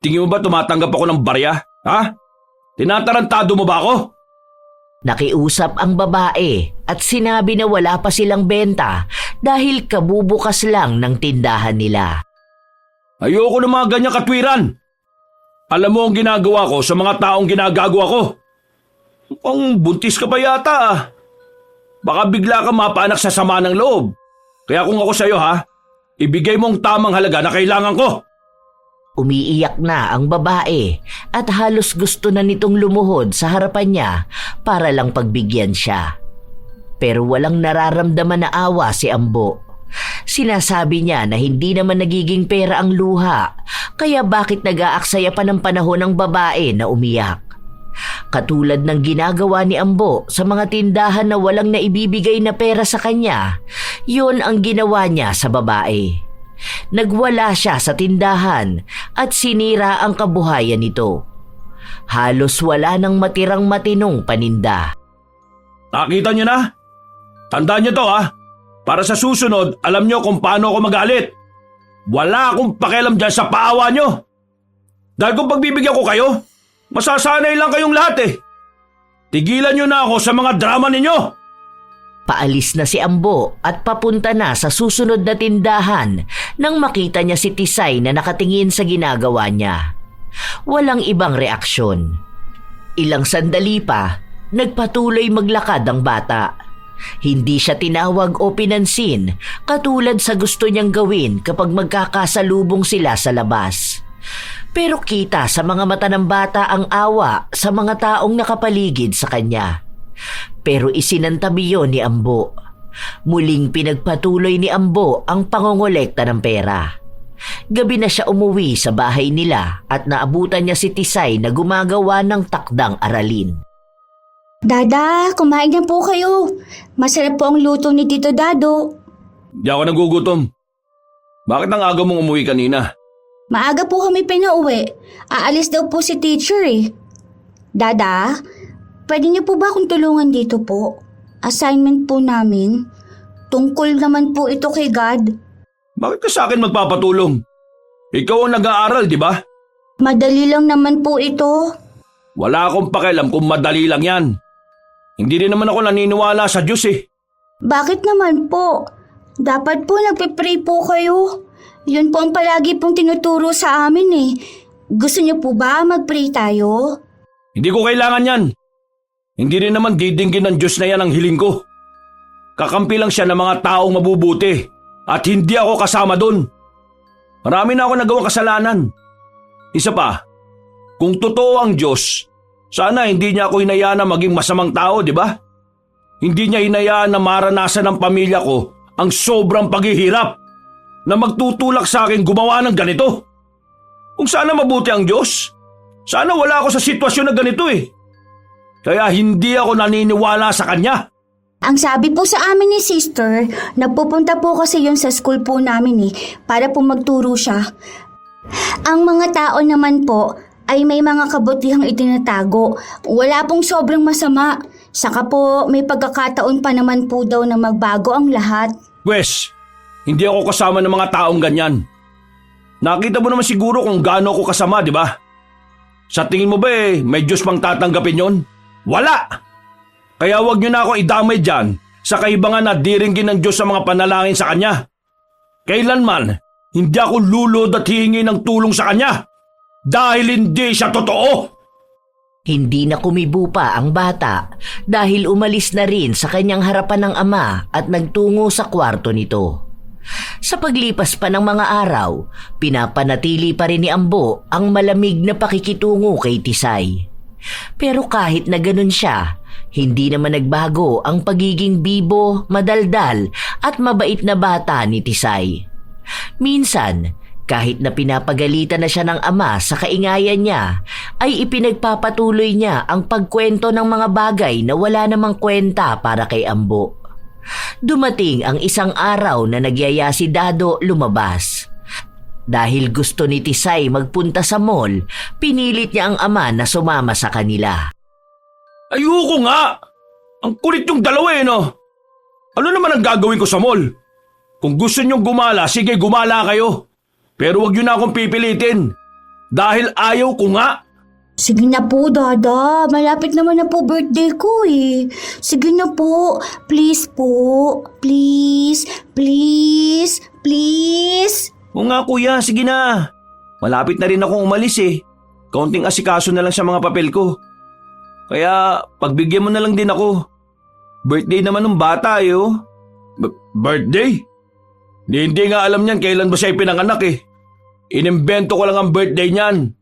Tingin mo ba tumatanggap ako ng barya? Ha? Tinatarantado mo ba ako? Nakiusap ang babae at sinabi na wala pa silang benta dahil kabubukas lang ng tindahan nila. Ayoko ng mga ganyang katwiran. Alam mo ang ginagawa ko sa mga taong ginagagawa ko. Mukhang buntis ka pa yata ah. Baka bigla ka mapaanak sa sama ng loob. Kaya kung ako sa'yo ha, ibigay mo ang tamang halaga na kailangan ko. Umiiyak na ang babae at halos gusto na nitong lumuhod sa harapan niya para lang pagbigyan siya. Pero walang nararamdaman na awa si Ambo. Sinasabi niya na hindi naman nagiging pera ang luha, kaya bakit nag-aaksaya pa ng panahon ng babae na umiyak? Katulad ng ginagawa ni Ambo sa mga tindahan na walang naibibigay na pera sa kanya, yun ang ginawa niya sa babae. Nagwala siya sa tindahan at sinira ang kabuhayan nito. Halos wala nang matirang matinong paninda. Nakita niyo na? Tandaan niyo to ha. Para sa susunod, alam niyo kung paano ako magalit. Wala akong pakialam dyan sa paawa niyo. Dahil kung pagbibigyan ko kayo, masasanay lang kayong lahat eh. Tigilan niyo na ako sa mga drama ninyo. Paalis na si Ambo at papunta na sa susunod na tindahan nang makita niya si Tisay na nakatingin sa ginagawa niya. Walang ibang reaksyon. Ilang sandali pa, nagpatuloy maglakad ang bata. Hindi siya tinawag o pinansin katulad sa gusto niyang gawin kapag magkakasalubong sila sa labas. Pero kita sa mga mata ng bata ang awa sa mga taong nakapaligid sa kanya. Pero isinantabi yun ni Ambo. Muling pinagpatuloy ni Ambo ang pangongolekta ng pera. Gabi na siya umuwi sa bahay nila at naabutan niya si Tisay na gumagawa ng takdang aralin. Dada, kumain na po kayo. Masarap po ang luto ni Tito Dado. Di ako nagugutom. Bakit ang aga mong umuwi kanina? Maaga po kami pinauwi. Aalis daw po si teacher eh. Dada, pwede niyo po ba akong tulungan dito po? Assignment po namin. Tungkol naman po ito kay God. Bakit ka sa akin magpapatulong? Ikaw ang nag-aaral, di ba? Madali lang naman po ito. Wala akong pakialam kung madali lang yan. Hindi rin naman ako naniniwala sa Diyos eh. Bakit naman po? Dapat po nagpe-pray po kayo. Yun po ang palagi pong tinuturo sa amin eh. Gusto niyo po ba mag-pray tayo? Hindi ko kailangan yan. Hindi rin naman didinggin ng Diyos na yan ang hiling ko. Kakampi lang siya ng mga taong mabubuti at hindi ako kasama dun. Marami na ako nagawang kasalanan. Isa pa, kung totoo ang Diyos, sana hindi niya ako hinayaan na maging masamang tao, di ba? Hindi niya hinayaan na maranasan ng pamilya ko ang sobrang paghihirap na magtutulak sa akin gumawa ng ganito. Kung sana mabuti ang Diyos, sana wala ako sa sitwasyon na ganito eh. Kaya hindi ako naniniwala sa Kanya. Ang sabi po sa amin ni sister, nagpupunta po kasi yun sa school po namin eh, para po magturo siya. Ang mga tao naman po ay may mga kabutihang itinatago. Wala pong sobrang masama. Saka po may pagkakataon pa naman po daw na magbago ang lahat. Wes, hindi ako kasama ng mga taong ganyan. Nakita mo naman siguro kung gaano ako kasama, di ba? Sa tingin mo ba may Diyos pang tatanggapin yon? Wala! Kaya wag niyo na ako idamay dyan sa kaibangan na diringgin ng Diyos sa mga panalangin sa Kanya. Kailanman, hindi ako lulod at hihingi ng tulong sa Kanya dahil hindi siya totoo. Hindi na kumibo pa ang bata dahil umalis na rin sa kanyang harapan ng ama at nagtungo sa kwarto nito. Sa paglipas pa ng mga araw, pinapanatili pa rin ni Ambo ang malamig na pakikitungo kay Tisay. Pero kahit na ganun siya, hindi naman nagbago ang pagiging bibo, madaldal at mabait na bata ni Tisay. Minsan, kahit na pinapagalitan na siya ng ama sa kaingayan niya, ay ipinagpapatuloy niya ang pagkwento ng mga bagay na wala namang kwenta para kay Ambo. Dumating ang isang araw na nagyaya si Dado lumabas. Dahil gusto ni Tisay magpunta sa mall, pinilit niya ang ama na sumama sa kanila. Ayoko nga! Ang kulit yung dalawa no? Ano naman ang gagawin ko sa mall? Kung gusto niyong gumala, sige gumala kayo. Pero wag niyo na akong pipilitin. Dahil ayaw ko nga. Sige na po, Dada. Malapit naman na po birthday ko eh. Sige na po. Please po. Please. Please. Please. O nga kuya, sige na. Malapit na rin akong umalis eh. Kaunting asikaso na lang sa mga papel ko. Kaya pagbigyan mo na lang din ako. Birthday naman ng bata eh oh. Birthday? Hindi nga alam niyan kailan ba siya pinanganak eh. Inimbento ko lang ang birthday niyan.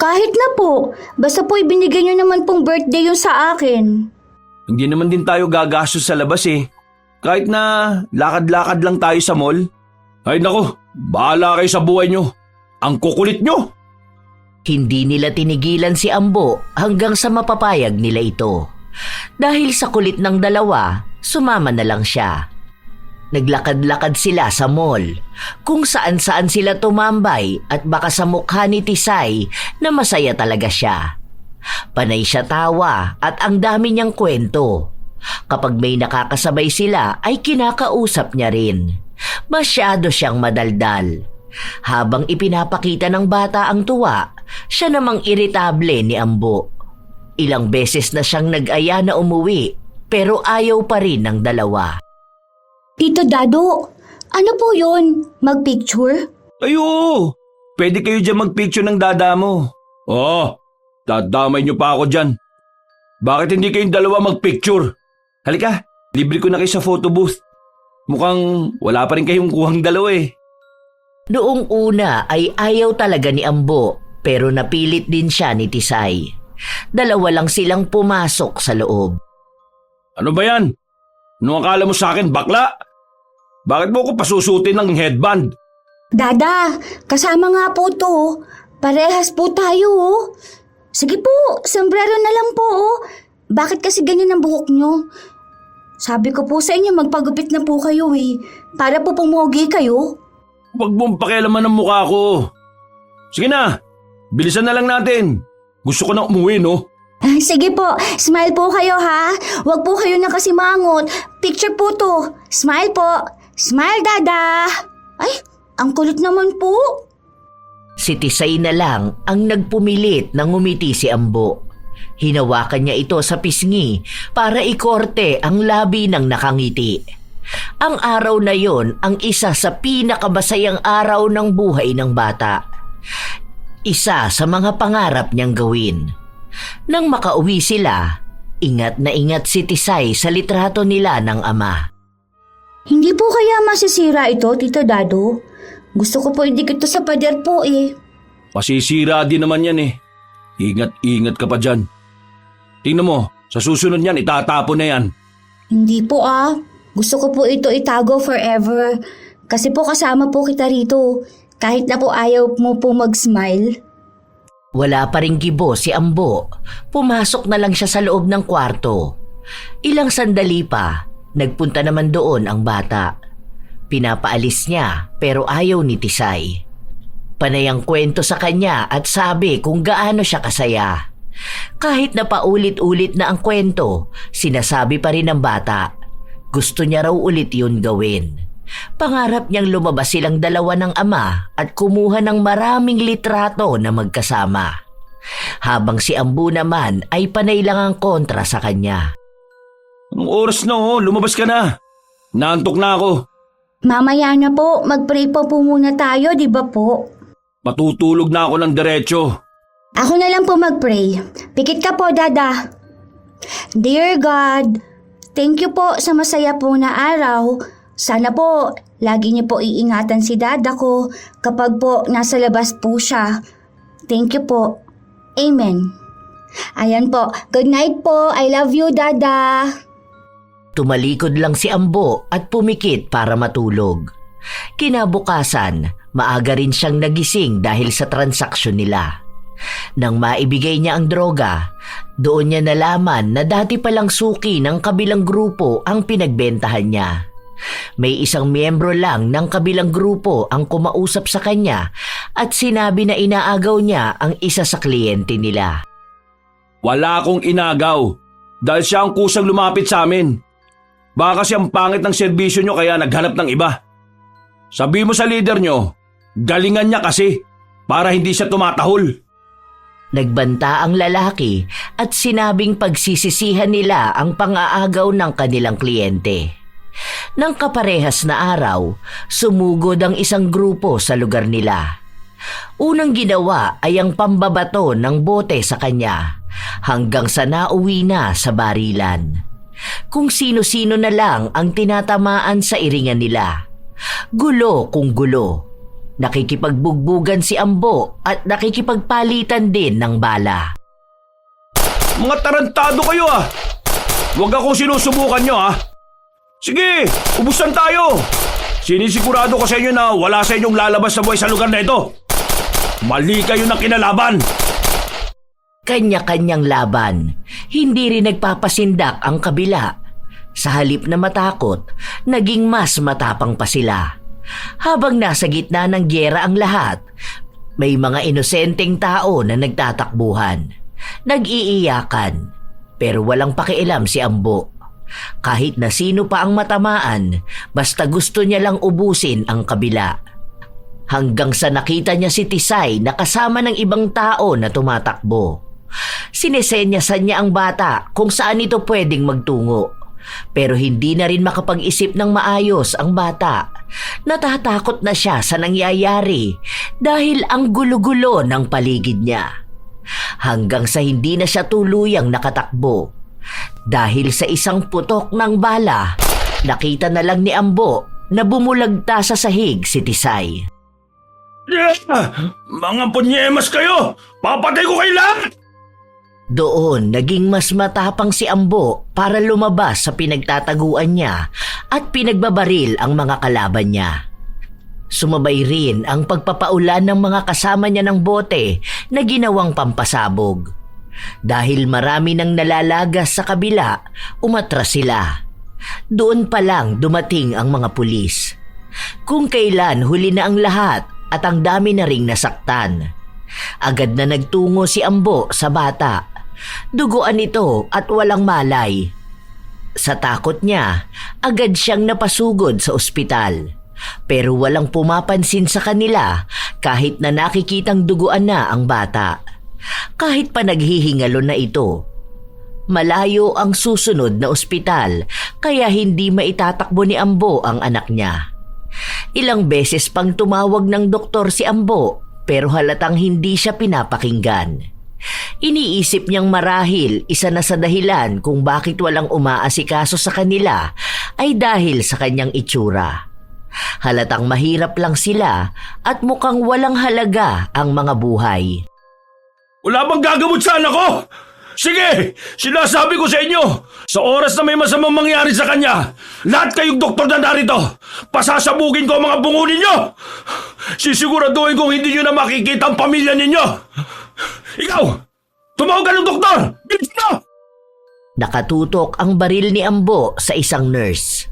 Kahit na po. Basta po ibinigay niyo naman pong birthday yung sa akin. Hindi naman din tayo gagastos sa labas eh. Kahit na lakad-lakad lang tayo sa mall. Ay nako, bahala kayo sa buhay nyo. Ang kukulit nyo. Hindi nila tinigilan si Ambo hanggang sa mapapayag nila ito. Dahil sa kulit ng dalawa, sumama na lang siya. Naglakad-lakad sila sa mall, kung saan-saan sila tumambay at baka sa mukha ni Tisay na masaya talaga siya. Panay siya tawa at ang dami niyang kwento. Kapag may nakakasabay sila ay kinakausap niya rin. Masyado siyang madaldal. Habang ipinapakita ng bata ang tuwa, siya namang iritable ni Ambo. Ilang beses na siyang nag-aya na umuwi pero ayaw pa rin ng dalawa. Tito Dado, ano po yun? Magpicture? Ayo, pwede kayo dyan magpicture ng dada mo. Oo, dadamay niyo pa ako dyan. Bakit hindi kayong dalawa magpicture? Halika, libre ko na kayo sa photo booth. Mukhang wala pa rin kayong kuhang dalawa eh. Noong una ay ayaw talaga ni Ambo pero napilit din siya ni Tisay. Dalawa lang silang pumasok sa loob. Ano ba yan? Anong akala mo sa akin, bakla? Bakit mo ako pasusutin ng headband? Dada, kasama nga po to. Parehas po tayo. Sige po, sombrero na lang po. Bakit kasi ganyan ang buhok nyo? Sabi ko po sa inyo magpagupit na po kayo eh. Para po pumogi kayo. Huwag mong pakialaman ang mukha ko. Sige na, bilisan na lang natin. Gusto ko na umuwi, no? Sige po, smile po kayo ha. Huwag po kayo nakasimangot. Picture po to. Smile po. Smile, Dada. Ay, ang kulit naman po. Si Tisay na lang ang nagpumilit na ngumiti si Ambo. Hinawakan niya ito sa pisngi para ikorte ang labi ng nakangiti. Ang araw na yon ang isa sa pinakamasayang araw ng buhay ng bata. Isa sa mga pangarap niyang gawin. Nang makauwi sila, ingat na ingat si Tisay sa litrato nila ng ama. Hindi po kaya masisira ito, Tito Dado? Gusto ko po idikit ito sa pader po eh. Pasisira din naman yan eh. Ingat-ingat ka pa dyan. Tingnan mo, sa susunod yan, itatapon na yan. Hindi po ah. Gusto ko po ito itago forever. Kasi po kasama po kita rito. Kahit na po ayaw mo po mag-smile. Wala pa ring gibo si Ambo. Pumasok na lang siya sa loob ng kwarto. Ilang sandali pa, nagpunta naman doon ang bata. Pinapaalis niya pero ayaw ni Tisay. Panay ang kwento sa kanya at sabi kung gaano siya kasaya. Kahit na paulit-ulit na ang kwento, sinasabi pa rin ng bata. Gusto niya raw ulit yun gawin. Pangarap niyang lumabas silang dalawa ng ama at kumuha ng maraming litrato na magkasama. Habang si Ambo naman ay panay lang ang kontra sa kanya. Anong oras na lumabas ka na. Naantok na ako. Mamaya na po, mag-pray po muna tayo, di ba po? Matutulog na ako ng diretso. Ako na lang po mag-pray. Pikit ka po, Dada. Dear God, thank you po sa masaya po na araw. Sana po, lagi niyo po iingatan si Dada ko kapag po nasa labas po siya. Thank you po. Amen. Ayan po. Good night po. I love you, Dada. Tumalikod lang si Ambo at pumikit para matulog. Kinabukasan, maaga rin siyang nagising dahil sa transaksyon nila. Nang maibigay niya ang droga, doon niya nalaman na dati palang suki ng kabilang grupo ang pinagbentahan niya. May isang miyembro lang ng kabilang grupo ang kumausap sa kanya at sinabi na inaagaw niya ang isa sa kliyente nila. Wala akong inagaw dahil siya ang kusang lumapit sa amin. Baka kasi ang pangit ng serbisyo nyo kaya naghanap ng iba. Sabi mo sa leader nyo, galingan niya kasi para hindi siya tumatahol. Nagbanta ang lalaki at sinabing pagsisisihan nila ang pang-aagaw ng kanilang kliyente. Nang kaparehas na araw, sumugod ang isang grupo sa lugar nila. Unang ginawa ay ang pambabato ng bote sa kanya hanggang sa nauwi na sa barilan. Kung sino-sino na lang ang tinatamaan sa iringan nila. Gulo kung gulo. Nakikipagbugbugan si Ambo at nakikipagpalitan din ng bala. Mga tarantado kayo ah! Huwag akong sinusubukan nyo ah! Sige, ubusan tayo! Sinisigurado ko sa inyo na wala sa inyong lalabas na buhay sa lugar na ito. Mali kayo ng kinalaban! Kanya-kanyang laban, hindi rin nagpapasindak ang kabila. Sa halip na matakot, naging mas matapang pa sila. Habang nasa gitna ng gyera ang lahat, may mga inosenteng tao na nagtatakbuhan. Nag-iiyakan, pero walang pakialam si Ambo. Kahit na sino pa ang matamaan, basta gusto niya lang ubusin ang kabila. Hanggang sa nakita niya si Tisay na kasama ng ibang tao na tumatakbo. Sinesenyasan niya ang bata kung saan ito pwedeng magtungo. Pero hindi na rin makapag-isip ng maayos ang bata. Natatakot na siya sa nangyayari dahil ang gulo-gulo ng paligid niya. Hanggang sa hindi na siya tuluyang nakatakbo. Dahil sa isang putok ng bala, nakita na lang ni Ambo na bumulagta sa sahig si Tisay. Mga punyemas kayo! Papatay ko kayo lahat! Doon naging mas matapang si Ambo para lumabas sa pinagtataguan niya at pinagbabaril ang mga kalaban niya. Sumabay rin ang pagpapaulan ng mga kasama niya ng bote na ginawang pampasabog. Dahil marami nang nalalagas sa kabila, umatras sila. Doon pa lang dumating ang mga pulis. Kung kailan huli na ang lahat at ang dami na ring nasaktan. Agad na nagtungo si Ambo sa bata. Duguan ito at walang malay. Sa takot niya, agad siyang napasugod sa ospital. Pero walang pumapansin sa kanila kahit na nakikitang duguan na ang bata. Kahit pa naghihingalo na ito. Malayo ang susunod na ospital kaya hindi maitatakbo ni Ambo ang anak niya. Ilang beses pang tumawag ng doktor si Ambo pero halatang hindi siya pinapakinggan. Iniisip niyang marahil isa na sa dahilan kung bakit walang umaasikaso sa kanila ay dahil sa kanyang itsura. Halatang mahirap lang sila at mukhang walang halaga ang mga buhay. Wala bang gagamot sa anak ko? Sige, sinasabi ko sa inyo, sa oras na may masamang mangyari sa kanya, lahat kayong doktor na narito, pasasabugin ko ang mga bungo ninyo. Sisiguraduhin kong hindi nyo na makikita ang pamilya ninyo. Ikaw, tumawag ka ng doktor! Bilis na! Nakatutok ang baril ni Ambo sa isang nurse.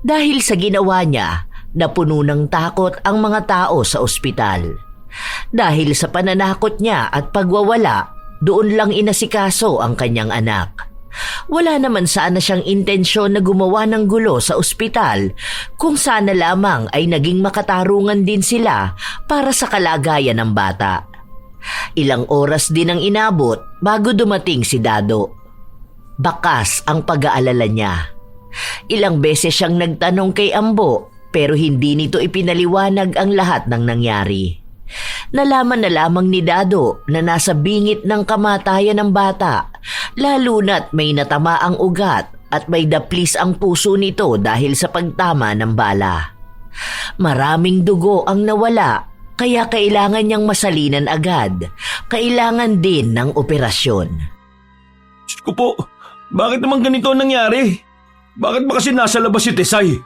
Dahil sa ginawa niya, napuno ng takot ang mga tao sa ospital. Dahil sa pananakot niya at pagwawala, doon lang inasikaso ang kanyang anak. Wala naman sana siyang intensyon na gumawa ng gulo sa ospital kung sana lamang ay naging makatarungan din sila para sa kalagayan ng bata. Ilang oras din ang inabot bago dumating si Dado. Bakas ang pag-aalala niya. Ilang beses siyang nagtanong kay Ambo pero hindi nito ipinaliwanag ang lahat ng nangyari. Nalaman na lamang ni Dado na nasa bingit ng kamatayan ng bata, lalo na't may natamaang ugat at may daplis ang puso nito dahil sa pagtama ng bala. Maraming dugo ang nawala, kaya kailangan niyang masalinan agad. Kailangan din ng operasyon. Diyos ko po, bakit naman ganito ang nangyari? Bakit ba kasi nasa labas si Tesay?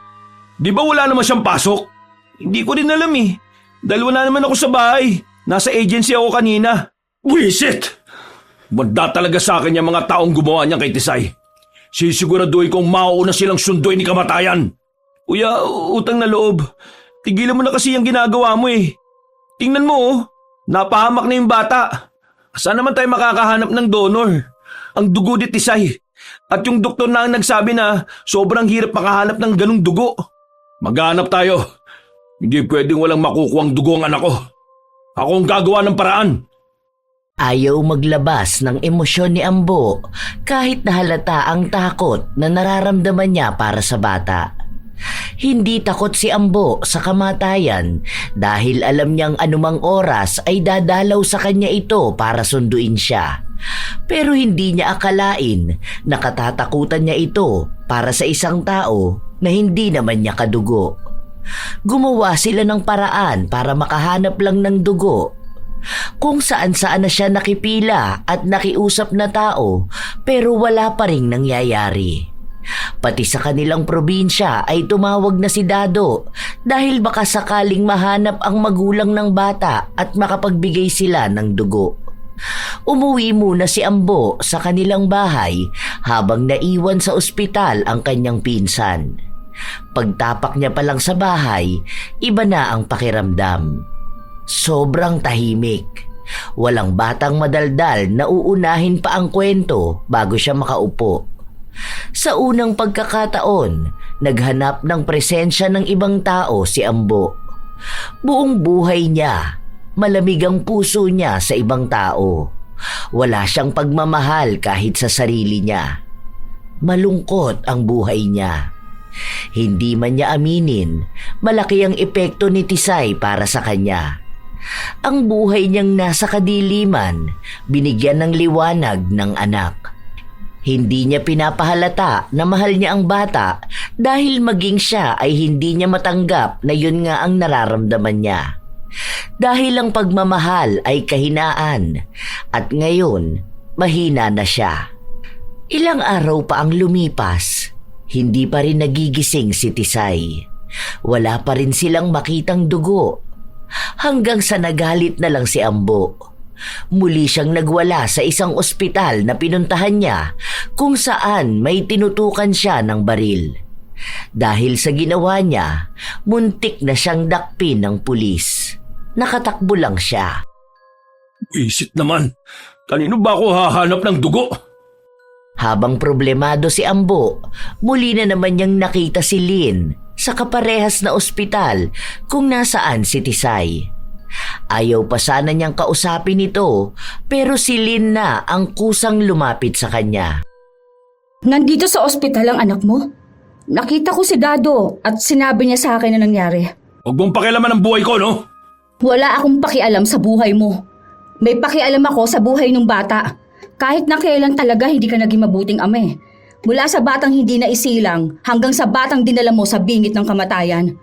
Di ba wala naman siyang pasok? Hindi ko rin alam eh. Dahil wala naman ako sa bahay. Nasa agency ako kanina. Wisit! Banda talaga sa akin yung mga taong gumawa niya kay Tisay. Sisiguraduhin kong mauuna silang sunduin ni kamatayan. Kuya, utang na loob. Tigilan mo na kasi yung ginagawa mo eh. Tingnan mo oh, napahamak na yung bata. Saan naman tayo makakahanap ng donor? Ang dugo ni Tisay. At yung doktor na ang nagsabi na sobrang hirap makahanap ng ganung dugo. Maghanap tayo. Hindi pwedeng walang makukuhang dugo ang anak ko. Ako ang gagawa ng paraan. Ayaw maglabas ng emosyon ni Ambo kahit na halata ang takot na nararamdaman niya para sa bata. Hindi takot si Ambo sa kamatayan dahil alam niyang anumang oras ay dadalaw sa kanya ito para sunduin siya. Pero hindi niya akalain na katatakutan niya ito para sa isang tao na hindi naman niya kadugo. Gumawa sila ng paraan para makahanap lang ng dugo. Kung saan-saan na siya nakipila at nakiusap na tao pero wala pa ring nangyayari. Pati sa kanilang probinsya ay tumawag na si Dado dahil baka sakaling mahanap ang magulang ng bata at makapagbigay sila ng dugo. Umuwi muna si Ambo sa kanilang bahay habang naiwan sa ospital ang kanyang pinsan. Pagtapak niya pa lang sa bahay, iba na ang pakiramdam. Sobrang tahimik. Walang batang madaldal na uunahin pa ang kwento bago siya makaupo. Sa unang pagkakataon, naghanap ng presensya ng ibang tao si Ambo. Buong buhay niya, malamig ang puso niya sa ibang tao. Wala siyang pagmamahal kahit sa sarili niya. Malungkot ang buhay niya. Hindi man niya aminin, malaki ang epekto ni Tisay para sa kanya. Ang buhay niyang nasa kadiliman, binigyan ng liwanag ng anak. Hindi niya pinapahalata na mahal niya ang bata dahil maging siya ay hindi niya matanggap na yun nga ang nararamdaman niya. Dahil ang pagmamahal ay kahinaan at ngayon mahina na siya. Ilang araw pa ang lumipas, hindi pa rin nagigising si Tisay. Wala pa rin silang makitang dugo. Hanggang sa nagalit na lang si Ambo. Muli siyang nagwala sa isang ospital na pinuntahan niya kung saan may tinutukan siya ng baril. Dahil sa ginawa niya, muntik na siyang dakpin ng pulis. Nakatakbo lang siya. Wisit naman, kanino ba ako hahanap ng dugo? Habang problemado si Ambo, muli na naman niyang nakita si Lynn sa kaparehas na ospital kung nasaan si Tisay. Ayaw pa sana niyang kausapin ito pero si Lynn na ang kusang lumapit sa kanya. Nandito sa ospital ang anak mo? Nakita ko si Dado at sinabi niya sa akin na nangyari. Huwag mong pakialaman ang buhay ko, no? Wala akong pakialam sa buhay mo. May pakialam ako sa buhay ng bata. Kahit na kailan talaga hindi ka naging mabuting ama eh. Mula sa batang hindi na isilang hanggang sa batang dinala mo sa bingit ng kamatayan.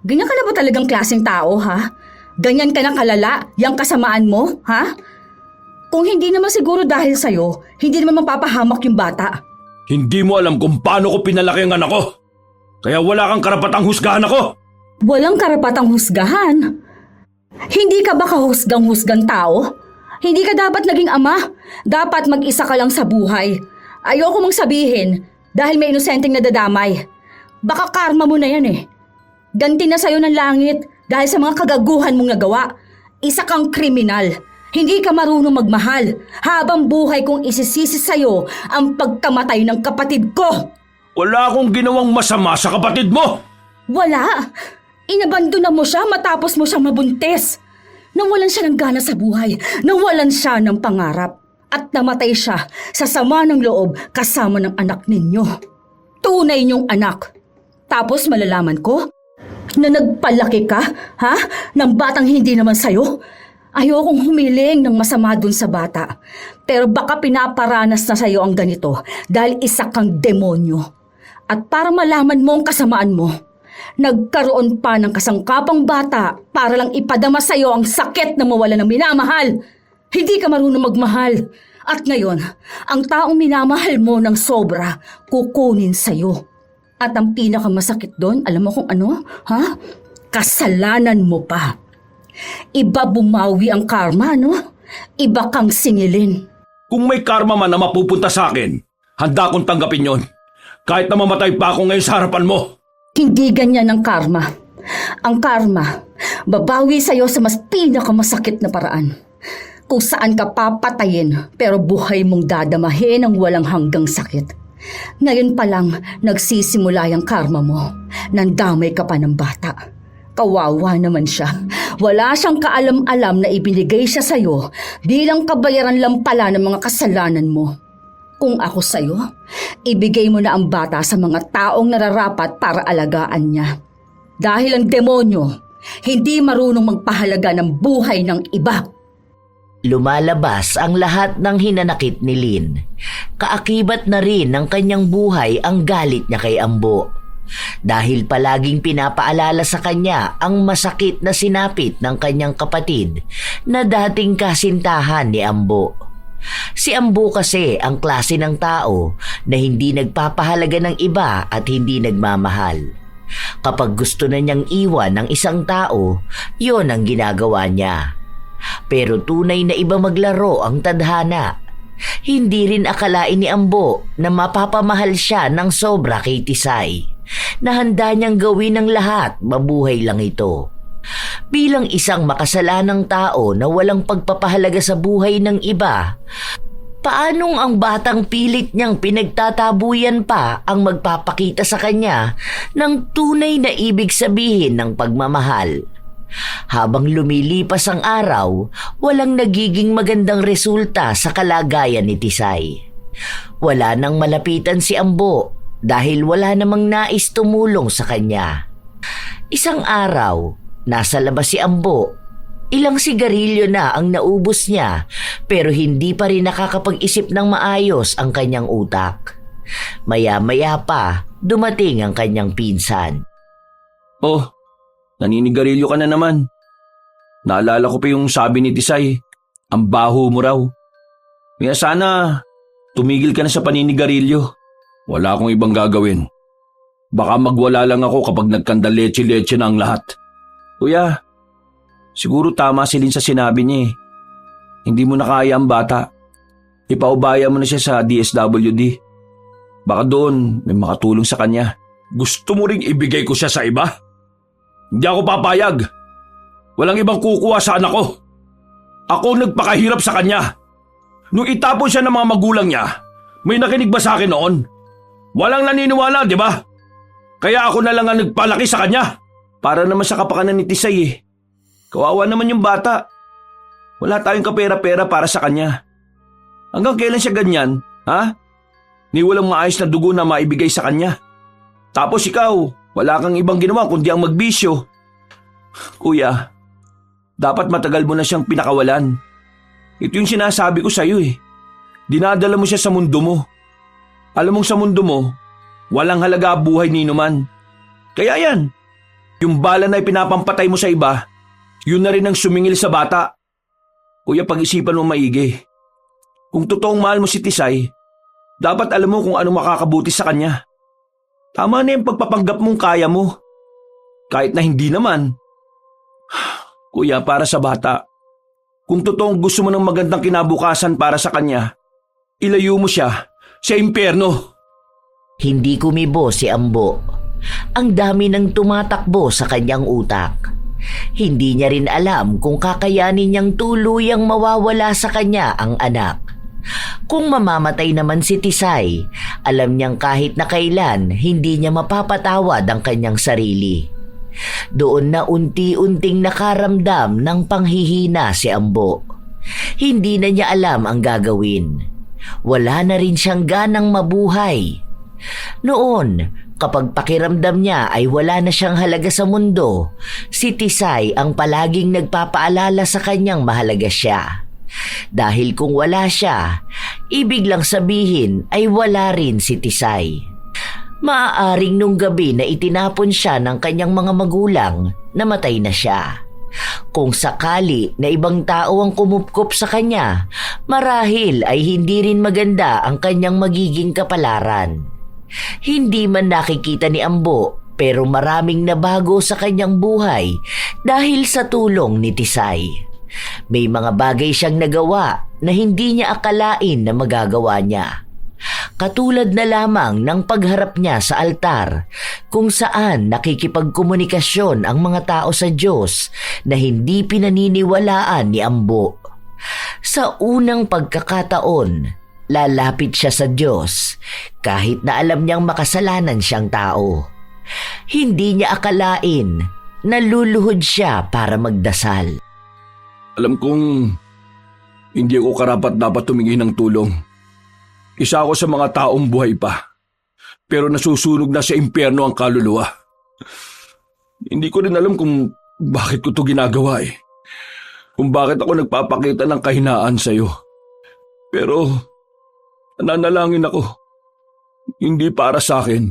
Ganyan ka na ba talagang klaseng tao, ha? Ganyan ka na kalala, yang kasamaan mo, ha? Kung hindi naman siguro dahil sa'yo, hindi naman mapapahamak yung bata. Hindi mo alam kung paano ko pinalaki ang anak ko. Kaya wala kang karapatang husgahan ako. Walang karapatang husgahan. Hindi ka ba kahusgang-husgang tao? Hindi ka dapat naging ama. Dapat mag-isa ka lang sa buhay. Ayoko mong sabihin dahil may inosenteng nadadamay. Baka karma mo na yan eh. Ganti na sa'yo ng langit dahil sa mga kagaguhan mong nagawa. Isa kang kriminal. Hindi ka marunong magmahal. Habang buhay kong isisisi sa'yo ang pagkamatay ng kapatid ko. Wala akong ginawang masama sa kapatid mo. Wala. Inabandona mo siya matapos mo siyang mabuntis. Nawalan siya ng gana sa buhay. Nawalan siya ng pangarap. At namatay siya sa sama ng loob kasama ng anak ninyo. Tunay niyong anak. Tapos malalaman ko na nagpalaki ka, ha? Ng batang hindi naman sa'yo. Ayokong humiling ng masama dun sa bata. Pero baka pinaparanas na sa'yo ang ganito dahil isa kang demonyo. At para malaman mo ang kasamaan mo, nagkaroon pa ng kasangkapang bata para lang ipadama sa'yo ang sakit na mawala ng minamahal. Hindi ka marunong magmahal. At ngayon, ang taong minamahal mo ng sobra, kukunin sa'yo. At ang pinakamasakit doon, alam mo kung ano? Ha? Kasalanan mo pa. Iba bumawi ang karma, no? Iba kang singilin. Kung may karma man na mapupunta sa akin, handa akong tanggapin yon. Kahit na mamatay pa ako ngayon sa harapan mo. Hindi ganyan ang karma. Ang karma, babawi sa'yo sa mas pinakamasakit na paraan. Kung saan ka papatayin pero buhay mong dadamahin ang walang hanggang sakit. Ngayon pa lang nagsisimula yung karma mo. Nandamay ka pa ng bata. Kawawa naman siya. Wala siyang kaalam-alam na ibinigay siya sa'yo bilang kabayaran lang pala ng mga kasalanan mo. Kung ako sa'yo, ibigay mo na ang bata sa mga taong nararapat para alagaan niya. Dahil ang demonyo, hindi marunong magpahalaga ng buhay ng iba. Lumalabas ang lahat ng hinanakit ni Lynn. Kaakibat na rin ng kanyang buhay ang galit niya kay Ambo. Dahil palaging pinapaalala sa kanya ang masakit na sinapit ng kanyang kapatid na dating kasintahan ni Ambo. Si Ambo kasi ang klase ng tao na hindi nagpapahalaga ng iba at hindi nagmamahal. Kapag gusto na niyang iwan ng isang tao, yon ang ginagawa niya. Pero tunay na iba maglaro ang tadhana. Hindi rin akalain ni Ambo na mapapamahal siya ng sobra kay Tisay, na handa niyang gawin ang lahat, mabuhay lang ito. Bilang isang makasalanang tao na walang pagpapahalaga sa buhay ng iba, Paanong ang batang pilit niyang pinagtatabuyan pa ang magpapakita sa kanya ng tunay na ibig sabihin ng pagmamahal? Habang lumilipas ang araw, walang nagiging magandang resulta sa kalagayan ni Tisay. Wala nang malapitan si Ambo dahil wala namang nais tumulong sa kanya. Isang araw, nasa labas si Ambo. Ilang sigarilyo na ang naubos niya pero hindi pa rin nakakapag-isip ng maayos ang kanyang utak. Maya-maya pa, dumating ang kanyang pinsan. Oh, naninigarilyo ka na naman. Naalala ko pa yung sabi ni Tisay, ang baho mo raw. Kaya sana tumigil ka na sa paninigarilyo. Wala akong ibang gagawin. Baka magwala lang ako kapag nagkandaletse-letse na ang lahat. Kuya, siguro tama si Lynn sa sinabi niya eh. Hindi mo na kaya ang bata. Ipaubaya mo na siya sa DSWD. Baka doon may makatulong sa kanya. Gusto mo ring ibigay ko siya sa iba? Hindi ako papayag. Walang ibang kukuha sa anak ko. Ako nagpakahirap sa kanya. Nung itapon siya ng mga magulang niya, may nakinig ba sa akin noon? Walang naniniwala, di ba? Kaya ako na lang ang nagpalaki sa kanya. Para naman sa kapakanan ni Tisay eh. Kawawa naman yung bata. Wala tayong kapera-pera para sa kanya. Hanggang kailan siya ganyan, ha? Ni walang maayos na dugo na maibigay sa kanya. Tapos ikaw, wala kang ibang ginawa kundi ang magbisyo. Kuya, dapat matagal mo na siyang pinakawalan. Ito yung sinasabi ko sa'yo eh. Dinadala mo siya sa mundo mo. Alam mong sa mundo mo, walang halaga buhay ni Numan. Kaya yan, yung bala na ipinapampatay mo sa iba, yun na rin ang sumingil sa bata. Kuya, pag-isipan mo maigi. Kung totoong mahal mo si Tisay, dapat alam mo kung ano makakabuti sa kanya. Tama na yung pagpapanggap mong kaya mo. Kahit na hindi naman. Kuya, para sa bata, kung totoong gusto mo ng magandang kinabukasan para sa kanya, ilayo mo siya sa impyerno. Hindi kumibo si Ambo. Ang dami nang tumatakbo sa kanyang utak. Hindi niya rin alam kung kakayanin niyang tuluyang mawawala sa kanya ang anak. Kung mamamatay naman si Tisay, alam niyang kahit na kailan hindi niya mapapatawad ang kanyang sarili. Doon na unti-unting nakaramdam ng panghihina si Ambo. Hindi na niya alam ang gagawin. Wala na rin siyang ganang mabuhay. Noon, kapag pakiramdam niya ay wala na siyang halaga sa mundo, si Tisay ang palaging nagpapaalala sa kanyang mahalaga siya. Dahil kung wala siya, ibig lang sabihin ay wala rin si Tisay. Maaaring nung gabi na itinapon siya ng kanyang mga magulang, namatay na siya. Kung sakali na ibang tao ang kumupkop sa kanya, marahil ay hindi rin maganda ang kanyang magiging kapalaran. Hindi man nakikita ni Ambo pero maraming nabago sa kanyang buhay dahil sa tulong ni Tisay. May mga bagay siyang nagawa na hindi niya akalain na magagawa niya. Katulad na lamang ng pagharap niya sa altar kung saan nakikipagkomunikasyon ang mga tao sa Diyos na hindi pinaniniwalaan ni Ambo. Sa unang pagkakataon, lalapit siya sa Diyos kahit na alam niyang makasalanan siyang tao. Hindi niya akalain na luluhod siya para magdasal. Alam kong hindi ako karapat-dapat tumingi ng tulong. Isa ako sa mga taong buhay pa, pero nasusunog na sa impyerno ang kaluluwa. Hindi ko rin alam kung bakit ko to ginagawa eh. Kung bakit ako nagpapakita ng kahinaan sa'yo. Pero nananalangin ako, hindi para sa akin,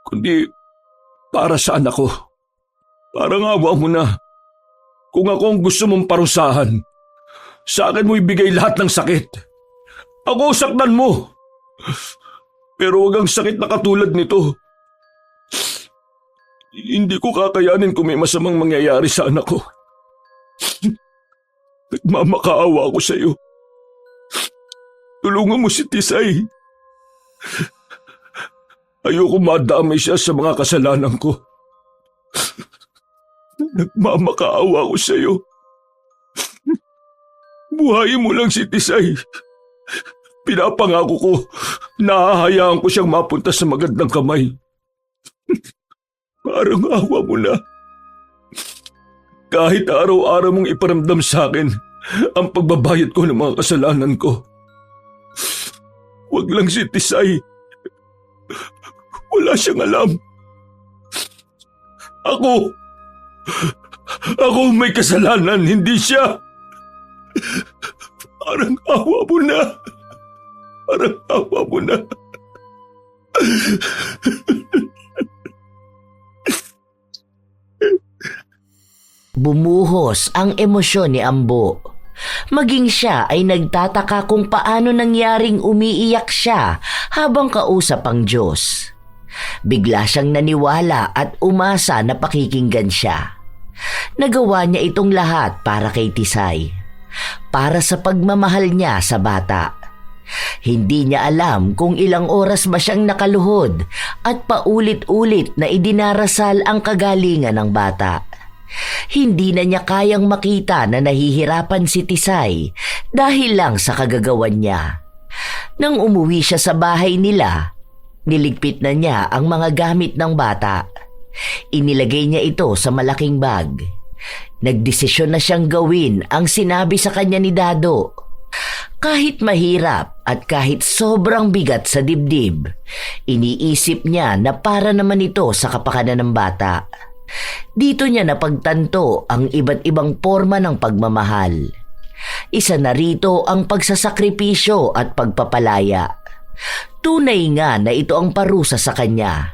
kundi para sa anak ko. Parang awa mo na. Kung ako ang gusto mong parusahan, sa akin mo ibigay lahat ng sakit. Ako saktan mo. Pero wag ang sakit na katulad nito. Hindi ko kakayanin kung may masamang mangyayari sa anak ko. Nagmamakaawa ako sa iyo. Tulungan mo si Tisay. Ayoko madamay siya sa mga kasalanan ko. Nagmamakaawa ako sa iyo. Buhayin mo lang si Tisay. Pinapangako ko, nahahayaan ko siyang mapunta sa magandang kamay. Parang awa mo na. Kahit araw-araw mong iparamdam sa akin ang pagbabayad ko ng mga kasalanan ko. Huwag lang si Tisay. Wala siyang alam. Ako may kasalanan, hindi siya. Parang awa mo na. Parang awa mo na. Bumuhos ang emosyon ni Ambo. Maging siya ay nagtataka kung paano nangyaring umiiyak siya habang kausap ang Diyos. Bigla siyang naniwala at umasa na pakikinggan siya. Nagawa niya itong lahat para kay Tisay. Para sa pagmamahal niya sa bata. Hindi niya alam kung ilang oras ba siyang nakaluhod at paulit-ulit na idinarasal ang kagalingan ng bata. Hindi na niya kayang makita na nahihirapan si Tisay dahil lang sa kagagawan niya. Nang umuwi siya sa bahay nila, niligpit na niya ang mga gamit ng bata. Inilagay niya ito sa malaking bag. Nagdesisyon na siyang gawin ang sinabi sa kanya ni Dado. Kahit mahirap at kahit sobrang bigat sa dibdib, iniisip niya na para naman ito sa kapakanan ng bata. Dito niya napagtanto ang iba't ibang forma ng pagmamahal. Isa na rito ang pagsasakripisyo at pagpapalaya. Tunay nga na ito ang parusa sa kanya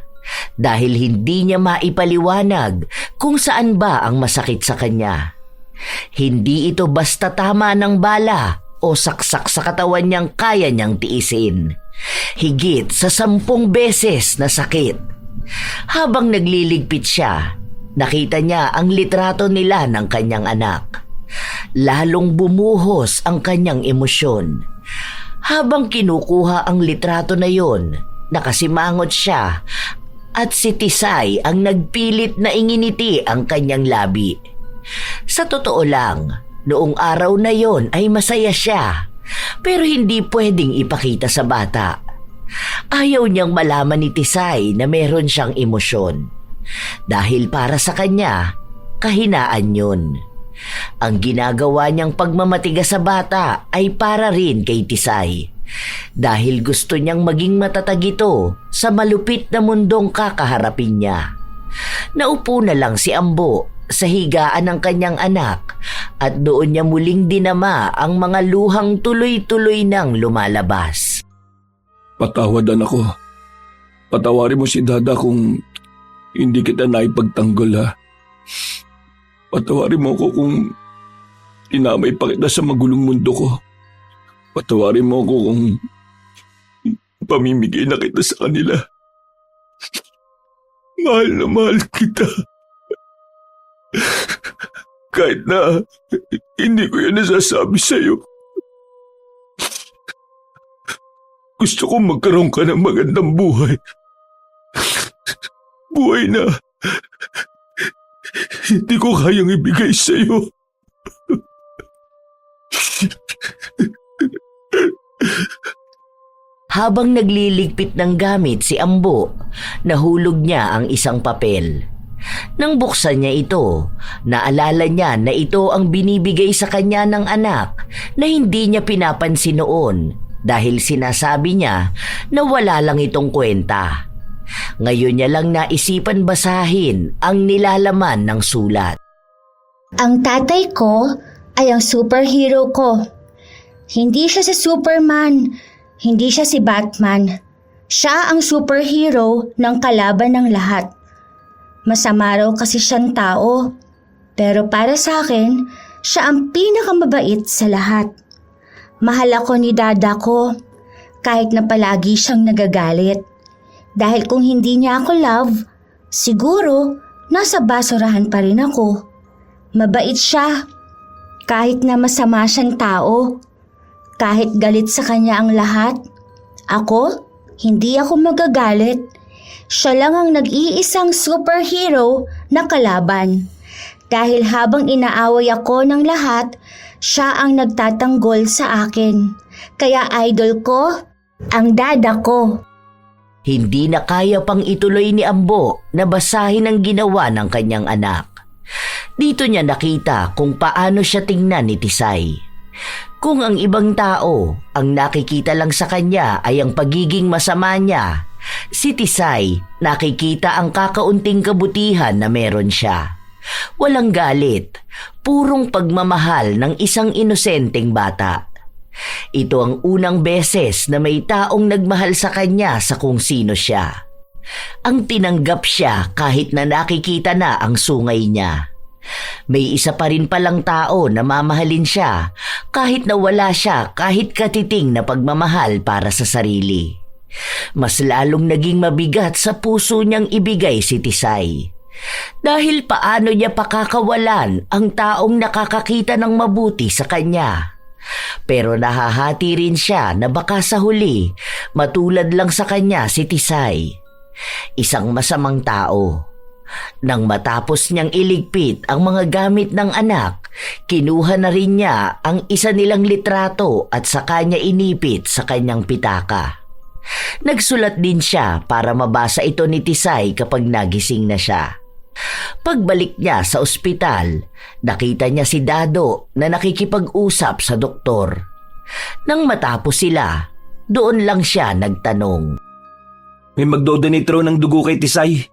dahil hindi niya maipaliwanag kung saan ba ang masakit sa kanya. Hindi ito basta tama ng bala o saksak sa katawan niyang kaya niyang tiisin. Higit sa 10 beses na sakit. Habang nagliligpit siya, nakita niya ang litrato nila ng kanyang anak. Lalong bumuhos ang kanyang emosyon. Habang kinukuha ang litrato na yon, nakasimangot siya at si Tisay ang nagpilit na inginiti ang kanyang labi. Sa totoo lang, noong araw na yon ay masaya siya, pero hindi pwedeng ipakita sa bata. Ayaw niyang malaman ni Tisay na meron siyang emosyon. Dahil para sa kanya, kahinaan yun. Ang ginagawa niyang pagmamatigas sa bata ay para rin kay Tisay. Dahil gusto niyang maging matatag ito sa malupit na mundong kakaharapin niya. Naupo na lang si Ambo sa higaan ng kanyang anak at doon niya muling dinama ang mga luhang tuloy-tuloy nang lumalabas. Patawadan ako. Patawarin mo si Dada kung hindi kita naipagtanggol, ha. Patawarin mo ako kung tinamay pa kita sa magulong mundo ko. Patawarin mo ako kung pamimigay na kita sa kanila. Mahal na mahal kita. Kahit na hindi ko yan nasasabi sa'yo. Gusto kong magkaroon ka ng magandang buhay. Buhay na hindi ko kayang ibigay sa'yo. Habang nagliligpit ng gamit si Ambo, nahulog niya ang isang papel. Nang buksan niya ito, naalala niya na ito ang binibigay sa kanya ng anak na hindi niya pinapansin noon dahil sinasabi niya na wala lang itong kwenta. Ngayon niya lang naisipan basahin ang nilalaman ng sulat. Ang tatay ko ay ang superhero ko. Hindi siya si Superman, hindi siya si Batman. Siya ang superhero ng kalaban ng lahat. Masama raw kasi siyang tao, pero para sa akin, siya ang pinakamabait sa lahat. Mahal ako ni Dada ko, kahit na palagi siyang nagagalit. Dahil kung hindi niya ako love, siguro nasa basurahan pa rin ako. Mabait siya, kahit na masama siyang tao. Kahit galit sa kanya ang lahat, ako, hindi ako magagalit. Siya lang ang nag-iisang superhero na kalaban. Dahil habang inaaway ako ng lahat, siya ang nagtatanggol sa akin. Kaya idol ko, ang dada ko. Hindi na kaya pang ituloy ni Ambo na basahin ang ginawa ng kanyang anak. Dito niya nakita kung paano siya tingnan ni Tisay. Kung ang ibang tao ang nakikita lang sa kanya ay ang pagiging masama niya, si Tisay nakikita ang kakaunting kabutihan na meron siya. Walang galit, purong pagmamahal ng isang inosenteng bata. Ito ang unang beses na may taong nagmahal sa kanya sa kung sino siya. Ang tinanggap siya kahit na nakikita na ang sungay niya. May isa pa rin palang tao na mamahalin siya kahit na wala siya kahit katiting na pagmamahal para sa sarili. Mas lalong naging mabigat sa puso niyang ibigay si Tisay. Dahil paano niya pakakawalan ang taong nakakakita ng mabuti sa kanya. Pero nahahati rin siya na baka sa huli matulad lang sa kanya si Tisay. Isang masamang tao. Nang matapos niyang iligpit ang mga gamit ng anak, kinuha na rin niya ang isa nilang litrato at saka niya inipit sa kanyang pitaka. Nagsulat din siya para mabasa ito ni Tisay kapag nagising na siya. Pagbalik niya sa ospital, nakita niya si Dado na nakikipag-usap sa doktor. Nang matapos sila, doon lang siya nagtanong. May magdodonate raw ng dugo kay Tisay.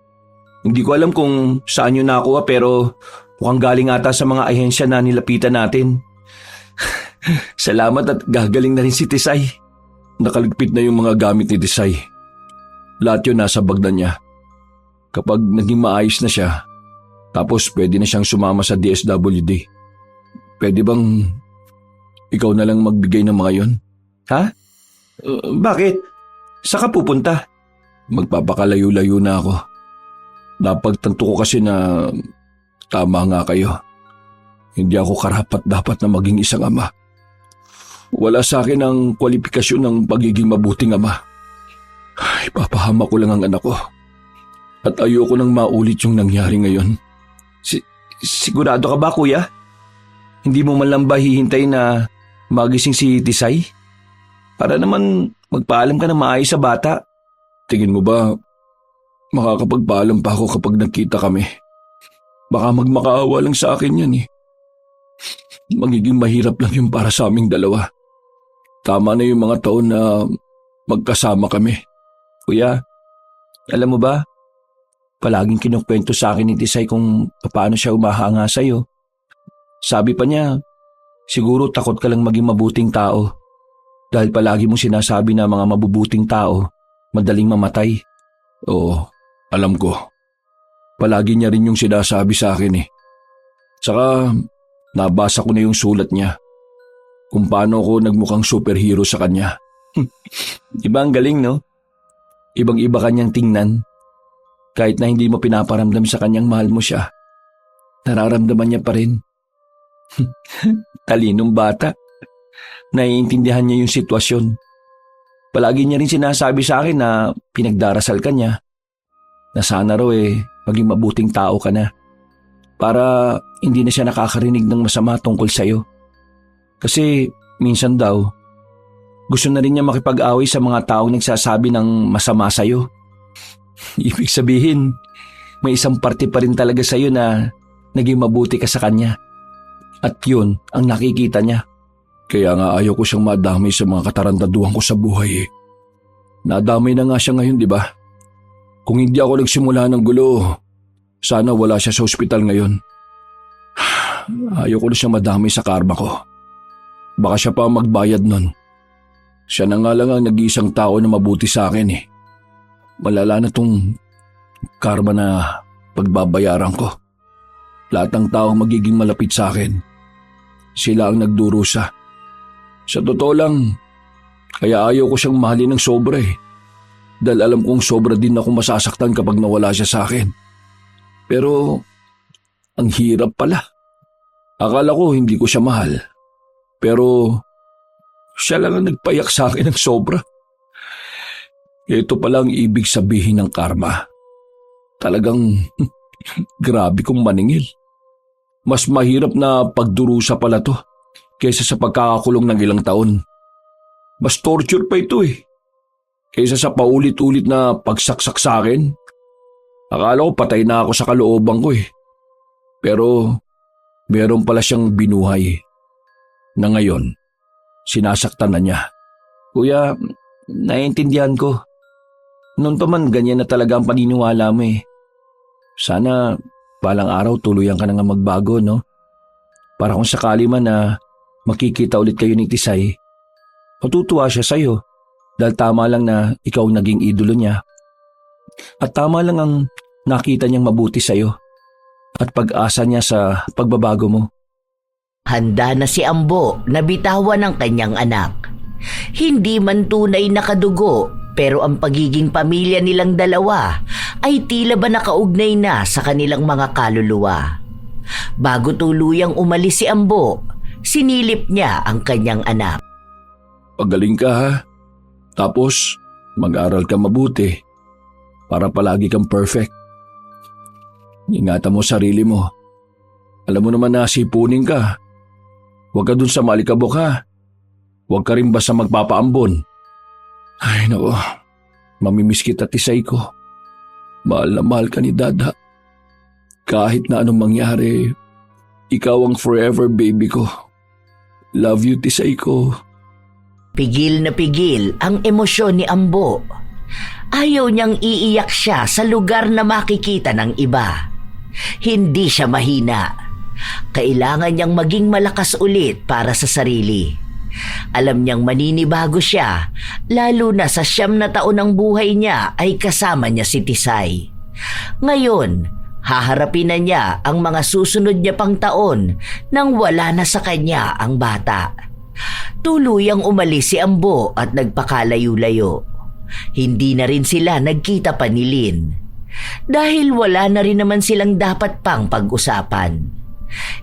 Hindi ko alam kung saan yun nakuha pero mukhang galing ata sa mga ahensya na nilapitan natin. Salamat at gagaling na rin si Tisay. Nakaligpit na yung mga gamit ni Tisay. Lahat yun nasa bag na niya. Kapag naging maayos na siya, tapos pwede na siyang sumama sa DSWD. Pwede bang ikaw na lang magbigay ng mga yon? Ha? Bakit? Saan ka pupunta? Magpapakalayo-layo na ako. Napagtanto ko kasi na tama nga kayo. Hindi ako karapat-dapat na maging isang ama. Wala sa akin ang kwalifikasyon ng pagiging mabuting ama. Ipapahama ko lang ang anak ko. At ayoko nang maulit yung nangyari ngayon. Sigurado ka ba, kuya? Hindi mo man lang ba hihintay na magising si Tisay? Para naman magpaalam ka na maayos sa bata. Tingin mo ba makakapagpaalam pa ako kapag nagkita kami? Baka magmakaawa lang sa akin yan eh. Magiging mahirap lang yung para sa aming dalawa. Tama na yung mga taon na magkasama kami. Kuya, alam mo ba, palaging kinukwento sa akin ni Tisay kung paano siya umahanga sa'yo. Sabi pa niya, siguro takot ka lang maging mabuting tao. Dahil palagi mong sinasabi na mga mabubuting tao, madaling mamatay. Oo, alam ko. Palagi niya rin yung sinasabi sa akin eh. Saka, nabasa ko na yung sulat niya. Kung paano ako nagmukhang superhero sa kanya. Diba ang galing, no? Ibang-iba kanyang tingnan. Kahit na hindi mo pinaparamdam sa kanyang mahal mo siya, nararamdaman niya pa rin. Talinong bata. Naiintindihan niya yung sitwasyon. Palagi niya rin sinasabi sa akin na pinagdarasal ka niya. Na sana raw maging mabuting tao ka na. Para hindi na siya nakakarinig ng masama tungkol sa'yo. Kasi minsan daw, gusto na rin niya makipag-away sa mga taong nagsasabi ng masama sa'yo. Ibig sabihin, may isang parte pa rin talaga sa'yo na naging mabuti ka sa kanya. At yun ang nakikita niya. Kaya nga ayaw ko siyang madamay sa mga katarantaduhan ko sa buhay eh. Nadamay na nga siya ngayon, di ba? Kung hindi ako nagsimula ng gulo, sana wala siya sa ospital ngayon. Ayaw ko na siyang madamay sa karma ko. Baka siya pa ang magbayad nun. Siya na nga lang ang nag-iisang tao na mabuti sa akin eh. Malala na tong karma na pagbabayaran ko. Lahat ng taong magiging malapit sa akin, sila ang nagdurusa. Sa totoo lang, kaya ayaw ko siyang mahalin ng sobra eh. Dahil alam kong sobra din ako masasaktan kapag nawala siya sa akin. Pero, ang hirap pala. Akala ko hindi ko siya mahal. Pero, siya lang ang nagpayak sa akin ng sobra. Ito pala ang ibig sabihin ng karma. Talagang, grabe kong maningil. Mas mahirap na pagdurusa pala to kaysa sa pagkakakulong ng ilang taon. Mas torture pa ito eh. Kaysa sa paulit-ulit na pagsaksak sa akin. Akala ko patay na ako sa kalooban ko eh. Pero meron pala siyang binuhay na ngayon sinasaktan na niya. Kuya, naiintindihan ko. Noon pa man ganyan na talaga ang paniniwala mo eh. Sana balang araw tuluyan ka na nga magbago, no? Para kung sakali man na makikita ulit kayo ni Tisay, matutuwa siya sa'yo dahil tama lang na ikaw naging idolo niya. At tama lang ang nakita niyang mabuti sa'yo at pag-asa niya sa pagbabago mo. Handa na si Ambo na bitawan ng kanyang anak. Hindi man tunay na kadugo, pero ang pagiging pamilya nilang dalawa ay tila ba nakaugnay na sa kanilang mga kaluluwa. Bago tuluyang umalis si Ambo, sinilip niya ang kanyang anak. Pagaling ka ha. Tapos mag-aral ka mabuti para palagi kang perfect. Ingatan mo sarili mo. Alam mo naman na sipunin ka. Huwag ka dun sa malikabok ha. Huwag ka rin basta magpapaambon. Ay nako, mamimiss kita Tisay ko. Mahal na mahal ka ni Dada. Kahit na anong mangyari, ikaw ang forever baby ko. Love you Tisay ko. Pigil na pigil ang emosyon ni Ambo. Ayaw niyang iiyak siya sa lugar na makikita ng iba. Hindi siya mahina. Kailangan niyang maging malakas ulit para sa sarili. Alam niyang maninibago siya, lalo na sa 9 na taon ng buhay niya ay kasama niya si Tisay. Ngayon, haharapin na niya ang mga susunod niya pang taon nang wala na sa kanya ang bata. Tuluyang umalis si Ambo at nagpakalayo-layo. Hindi na rin sila nagkita pa ni Lynn. Dahil wala na rin naman silang dapat pang pag-usapan.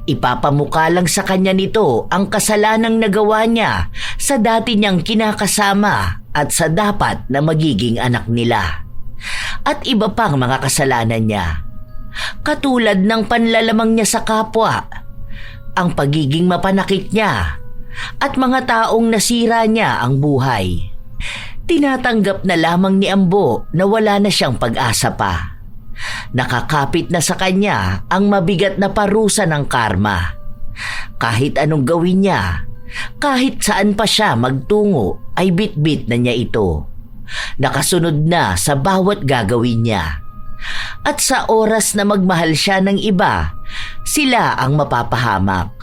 Ipapamuka lang sa kanya nito ang kasalanang nagawa niya sa dati niyang kinakasama at sa dapat na magiging anak nila. At iba pang mga kasalanan niya. Katulad ng panlalamang niya sa kapwa, ang pagiging mapanakit niya, at mga taong nasira niya ang buhay. Tinatanggap na lamang ni Ambo na wala na siyang pag-asa pa. Nakakapit na sa kanya ang mabigat na parusa ng karma. Kahit anong gawin niya, kahit saan pa siya magtungo, ay bit-bit na niya ito. Nakasunod na sa bawat gagawin niya. At sa oras na magmahal siya ng iba, sila ang mapapahamak.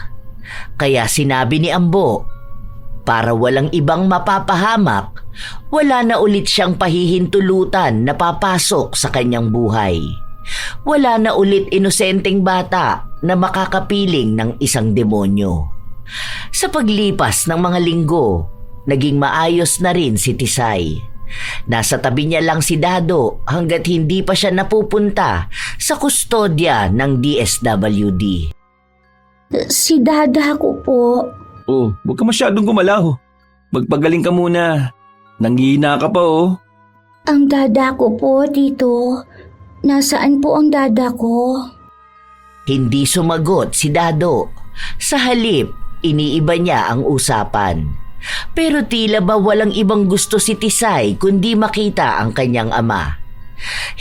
Kaya sinabi ni Ambo, para walang ibang mapapahamak, wala na ulit siyang pahihintulutan na papasok sa kanyang buhay. Wala na ulit inosenteng bata na makakapiling ng isang demonyo. Sa paglipas ng mga linggo, naging maayos na rin si Tisay. Nasa tabi niya lang si Dado hanggat hindi pa siya napupunta sa kustodya ng DSWD. Si Dada ko po. Oh, huwag ka masyadong gumalaw. Magpagaling ka muna. Nanghihina ka pa oh. Ang dada ko po, Tito. Nasaan po ang dada ko? Hindi sumagot si Dado. Sa halip, iniiba niya ang usapan. Pero tila ba walang ibang gusto si Tisay kundi makita ang kanyang ama.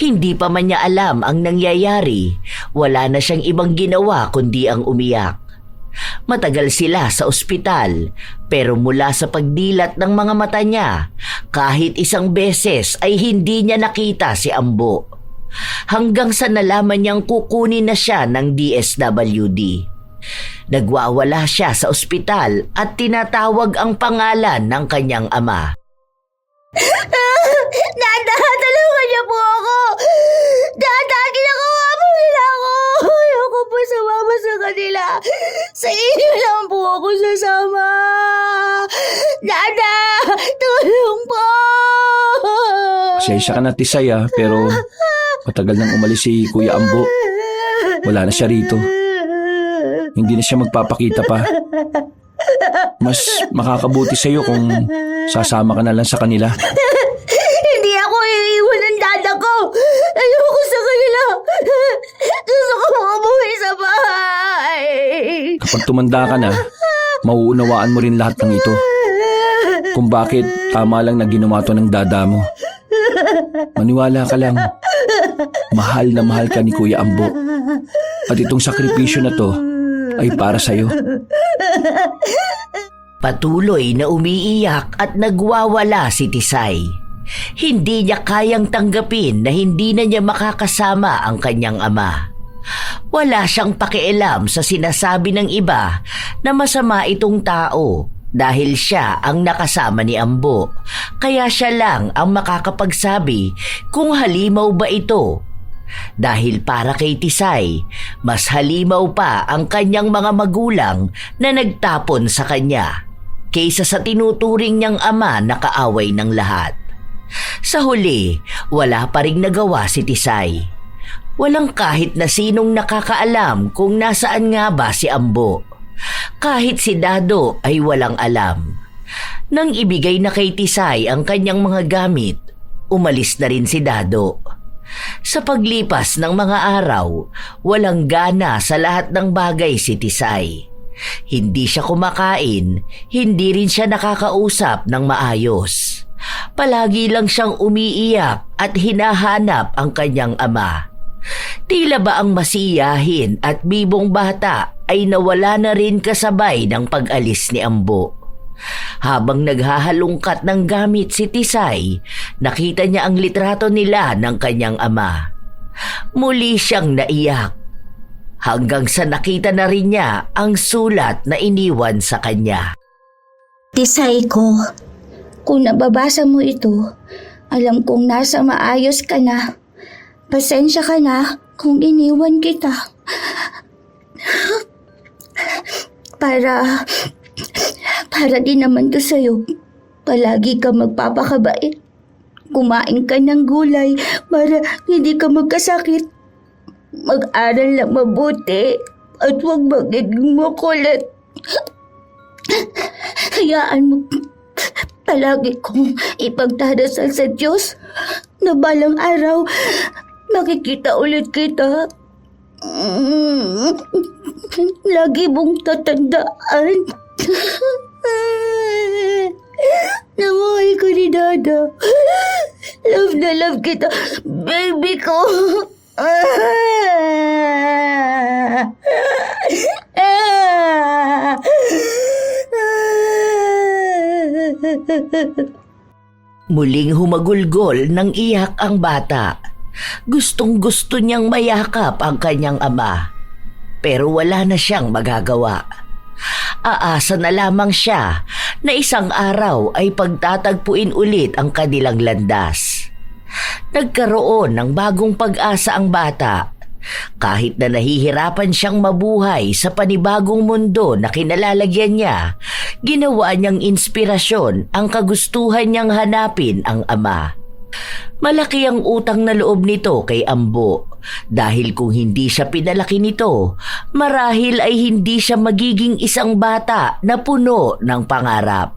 Hindi pa man niya alam ang nangyayari, wala na siyang ibang ginawa kundi ang umiyak. Matagal sila sa ospital, pero mula sa pagdilat ng mga mata niya, kahit isang beses ay hindi niya nakita si Ambo. Hanggang sa nalaman niyang kukunin na siya ng DSWD. Nagwawala siya sa ospital at tinatawag ang pangalan ng kanyang ama. Dada, tulungan niyo po ako! Dada, ginagawa mo nila ako! Ayoko po sumama sa kanila. Sa inyo lang po ako sasama. Dada, tulong po! Pasensya ka na Tisay pero matagal nang umalis si Kuya Ambo. Wala na siya rito. Hindi na siya magpapakita pa. Mas makakabuti sa'yo kung sasama ka na lang sa kanila. Hindi ako iiwan ng dada ko. Ayoko sa kanila. Gusto ko umuwi sa bahay. Kapag tumanda ka na, mauunawaan mo rin lahat ng ito. kung bakit tama lang na ginawa to ng dada mo. Maniwala ka lang, mahal na mahal ka ni Kuya Ambo. At itong sakripisyo na to ay para sa'yo. Patuloy na umiiyak at nagwawala si Tisay. Hindi niya kayang tanggapin na hindi na niya makakasama ang kanyang ama. Wala siyang pakialam sa sinasabi ng iba na masama itong tao dahil siya ang nakasama ni Ambo. Kaya siya lang ang makakapagsabi kung halimaw ba ito. Dahil para kay Tisay, mas halimaw pa ang kanyang mga magulang na nagtapon sa kanya kaysa sa tinuturing niyang ama na kaaway ng lahat. Sa huli, wala pa ring nagawa si Tisay. Walang kahit na sinong nakakaalam kung nasaan nga ba si Ambo. Kahit si Dado ay walang alam. Nang ibigay na kay Tisay ang kanyang mga gamit, umalis na rin si Dado. Sa paglipas ng mga araw, walang gana sa lahat ng bagay si Tisay. Hindi siya kumakain, hindi rin siya nakakausap ng maayos. Palagi lang siyang umiiyak at hinahanap ang kanyang ama. Tila ba ang masiyahin at bibong bata ay nawala na rin kasabay ng pag-alis ni Ambo. Habang naghahalungkat ng gamit si Tisay, nakita niya ang litrato nila ng kanyang ama. Muli siyang naiyak. Hanggang sa nakita na rin niya ang sulat na iniwan sa kanya. Tisay ko, kung nababasa mo ito, alam kong nasa maayos ka na. Pasensya ka na kung iniwan kita. Para din naman to sa'yo. Palagi ka magpapakabait. Kumain ka ng gulay para hindi ka magkasakit. Mag-aral lang mabuti at huwag magiging makulit. Hayaan mo palagi kong ipagdarasal sa Diyos na balang araw makikita ulit kita. Lagi mong tatandaan na mahal ko ni Dada. Love na love kita, baby ko. Muling humagulgol ng iyak ang bata. Gustong-gusto niyang mayakap ang kanyang ama. Pero wala na siyang magagawa. Aasa na lamang siya na isang araw ay pagtatagpuin ulit ang kanilang landas. Nagkaroon ng bagong pag-asa ang bata. Kahit na nahihirapan siyang mabuhay sa panibagong mundo na kinalalagyan niya, ginawa niyang inspirasyon ang kagustuhan niyang hanapin ang ama. Malaki ang utang na loob nito kay Ambo dahil kung hindi siya pinalaki nito, marahil ay hindi siya magiging isang bata na puno ng pangarap.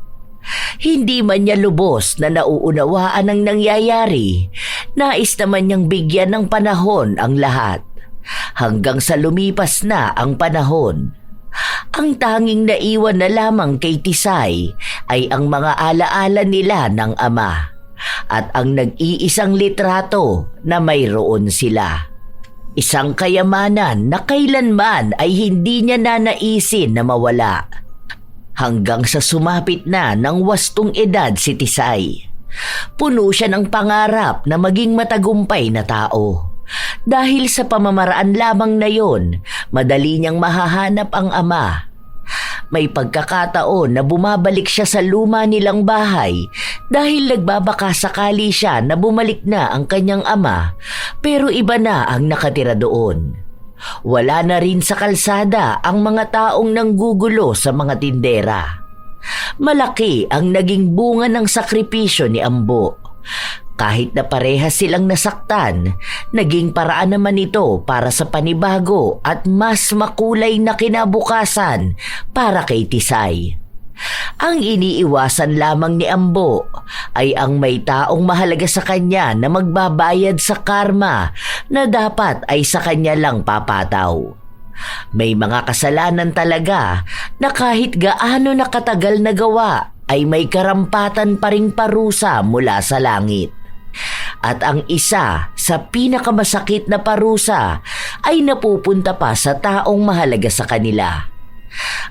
Hindi man niya lubos na nauunawaan ang nangyayari, nais naman niyang bigyan ng panahon ang lahat. Hanggang sa lumipas na ang panahon. Ang tanging naiwan na lamang kay Tisay ay ang mga alaala nila ng ama at ang nag-iisang litrato na mayroon sila. Isang kayamanan na kailanman ay hindi niya nanaisin na mawala. Hanggang sa sumapit na ng wastong edad si Tisay. Puno siya ng pangarap na maging matagumpay na tao. Dahil sa pamamaraan lamang na yon, madali niyang mahahanap ang ama. May pagkakataon na bumabalik siya sa luma nilang bahay dahil nagbabaka sakali siya na bumalik na ang kanyang ama pero iba na ang nakatira doon. Wala na rin sa kalsada ang mga taong nanggugulo sa mga tindera. Malaki ang naging bunga ng sakripisyo ni Ambo. Kahit na parehas silang nasaktan, naging paraan naman ito para sa panibago at mas makulay na kinabukasan para kay Tisay. Ang iniiwasan lamang ni Ambo ay ang may taong mahalaga sa kanya na magbabayad sa karma na dapat ay sa kanya lang papataw. May mga kasalanan talaga na kahit gaano na katagal na gawa ay may karampatan pa ring parusa mula sa langit. At ang isa sa pinakamasakit na parusa ay napupunta pa sa taong mahalaga sa kanila.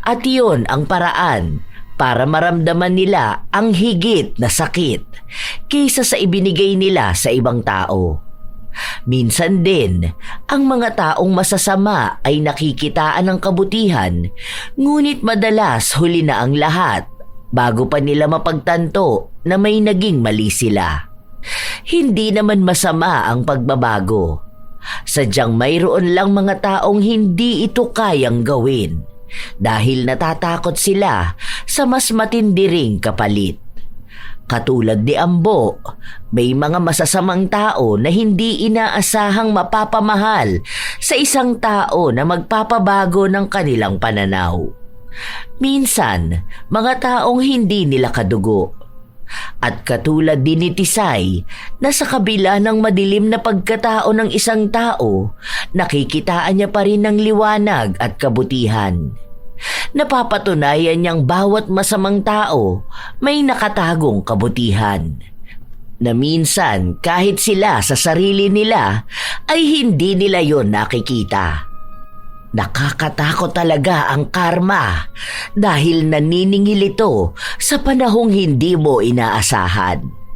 At iyon ang paraan para maramdaman nila ang higit na sakit kaysa sa ibinigay nila sa ibang tao. Minsan din, ang mga taong masasama ay nakikitaan ng kabutihan, ngunit madalas huli na ang lahat bago pa nila mapagtanto na may naging mali sila. Hindi naman masama ang pagbabago. Sadyang mayroon lang mga taong hindi ito kayang gawin dahil natatakot sila sa mas matindi ring kapalit. Katulad ni Ambo, may mga masasamang tao na hindi inaasahang mapapamahal sa isang tao na magpapabago ng kanilang pananaw. Minsan, mga taong hindi nila kadugo. At katulad din ni Tisay na sa kabila ng madilim na pagkatao ng isang tao, nakikitaan niya pa rin ng liwanag at kabutihan. Napapatunayan niyang bawat masamang tao may nakatagong kabutihan, na minsan kahit sila sa sarili nila ay hindi nila yon nakikita. Nakakatakot talaga ang karma dahil naniningil ito sa panahong hindi mo inaasahan.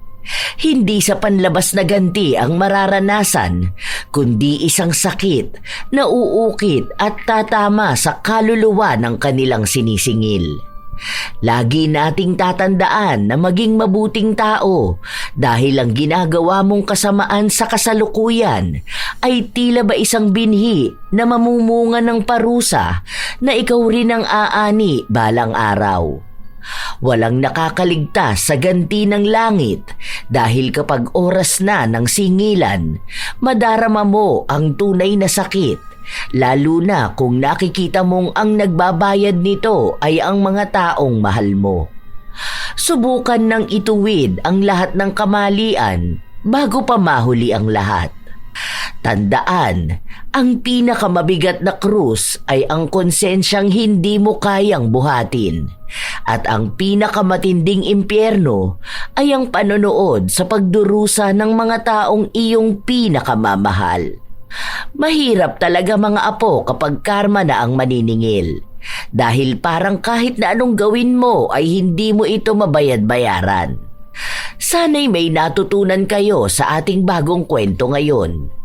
Hindi sa panlabas na ganti ang mararanasan, kundi isang sakit na uukit at tatama sa kaluluwa ng kanilang sinisingil. Lagi nating tatandaan na maging mabuting tao dahil ang ginagawa mong kasamaan sa kasalukuyan ay tila ba isang binhi na mamumunga ng parusa na ikaw rin ang aani balang araw. Walang nakakaligtas sa ganti ng langit dahil kapag oras na ng singilan, madarama mo ang tunay na sakit. Lalo na kung nakikita mong ang nagbabayad nito ay ang mga taong mahal mo. Subukan nang ituwid ang lahat ng kamalian bago pa mahuli ang lahat. Tandaan, ang pinakamabigat na krus ay ang konsensyang hindi mo kayang buhatin. At ang pinakamatinding impyerno ay ang panonood sa pagdurusa ng mga taong iyong pinakamamahal. Mahirap talaga mga apo kapag karma na ang maniningil. Dahil parang kahit na anong gawin mo ay hindi mo ito mabayad-bayaran. Sana'y may natutunan kayo sa ating bagong kwento ngayon.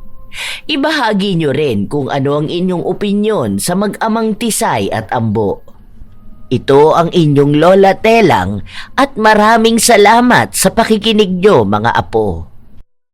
Ibahagi nyo rin kung ano ang inyong opinyon sa mag-amang Tisay at Ambo. Ito ang inyong Lola Telang at maraming salamat sa pakikinig nyo mga apo.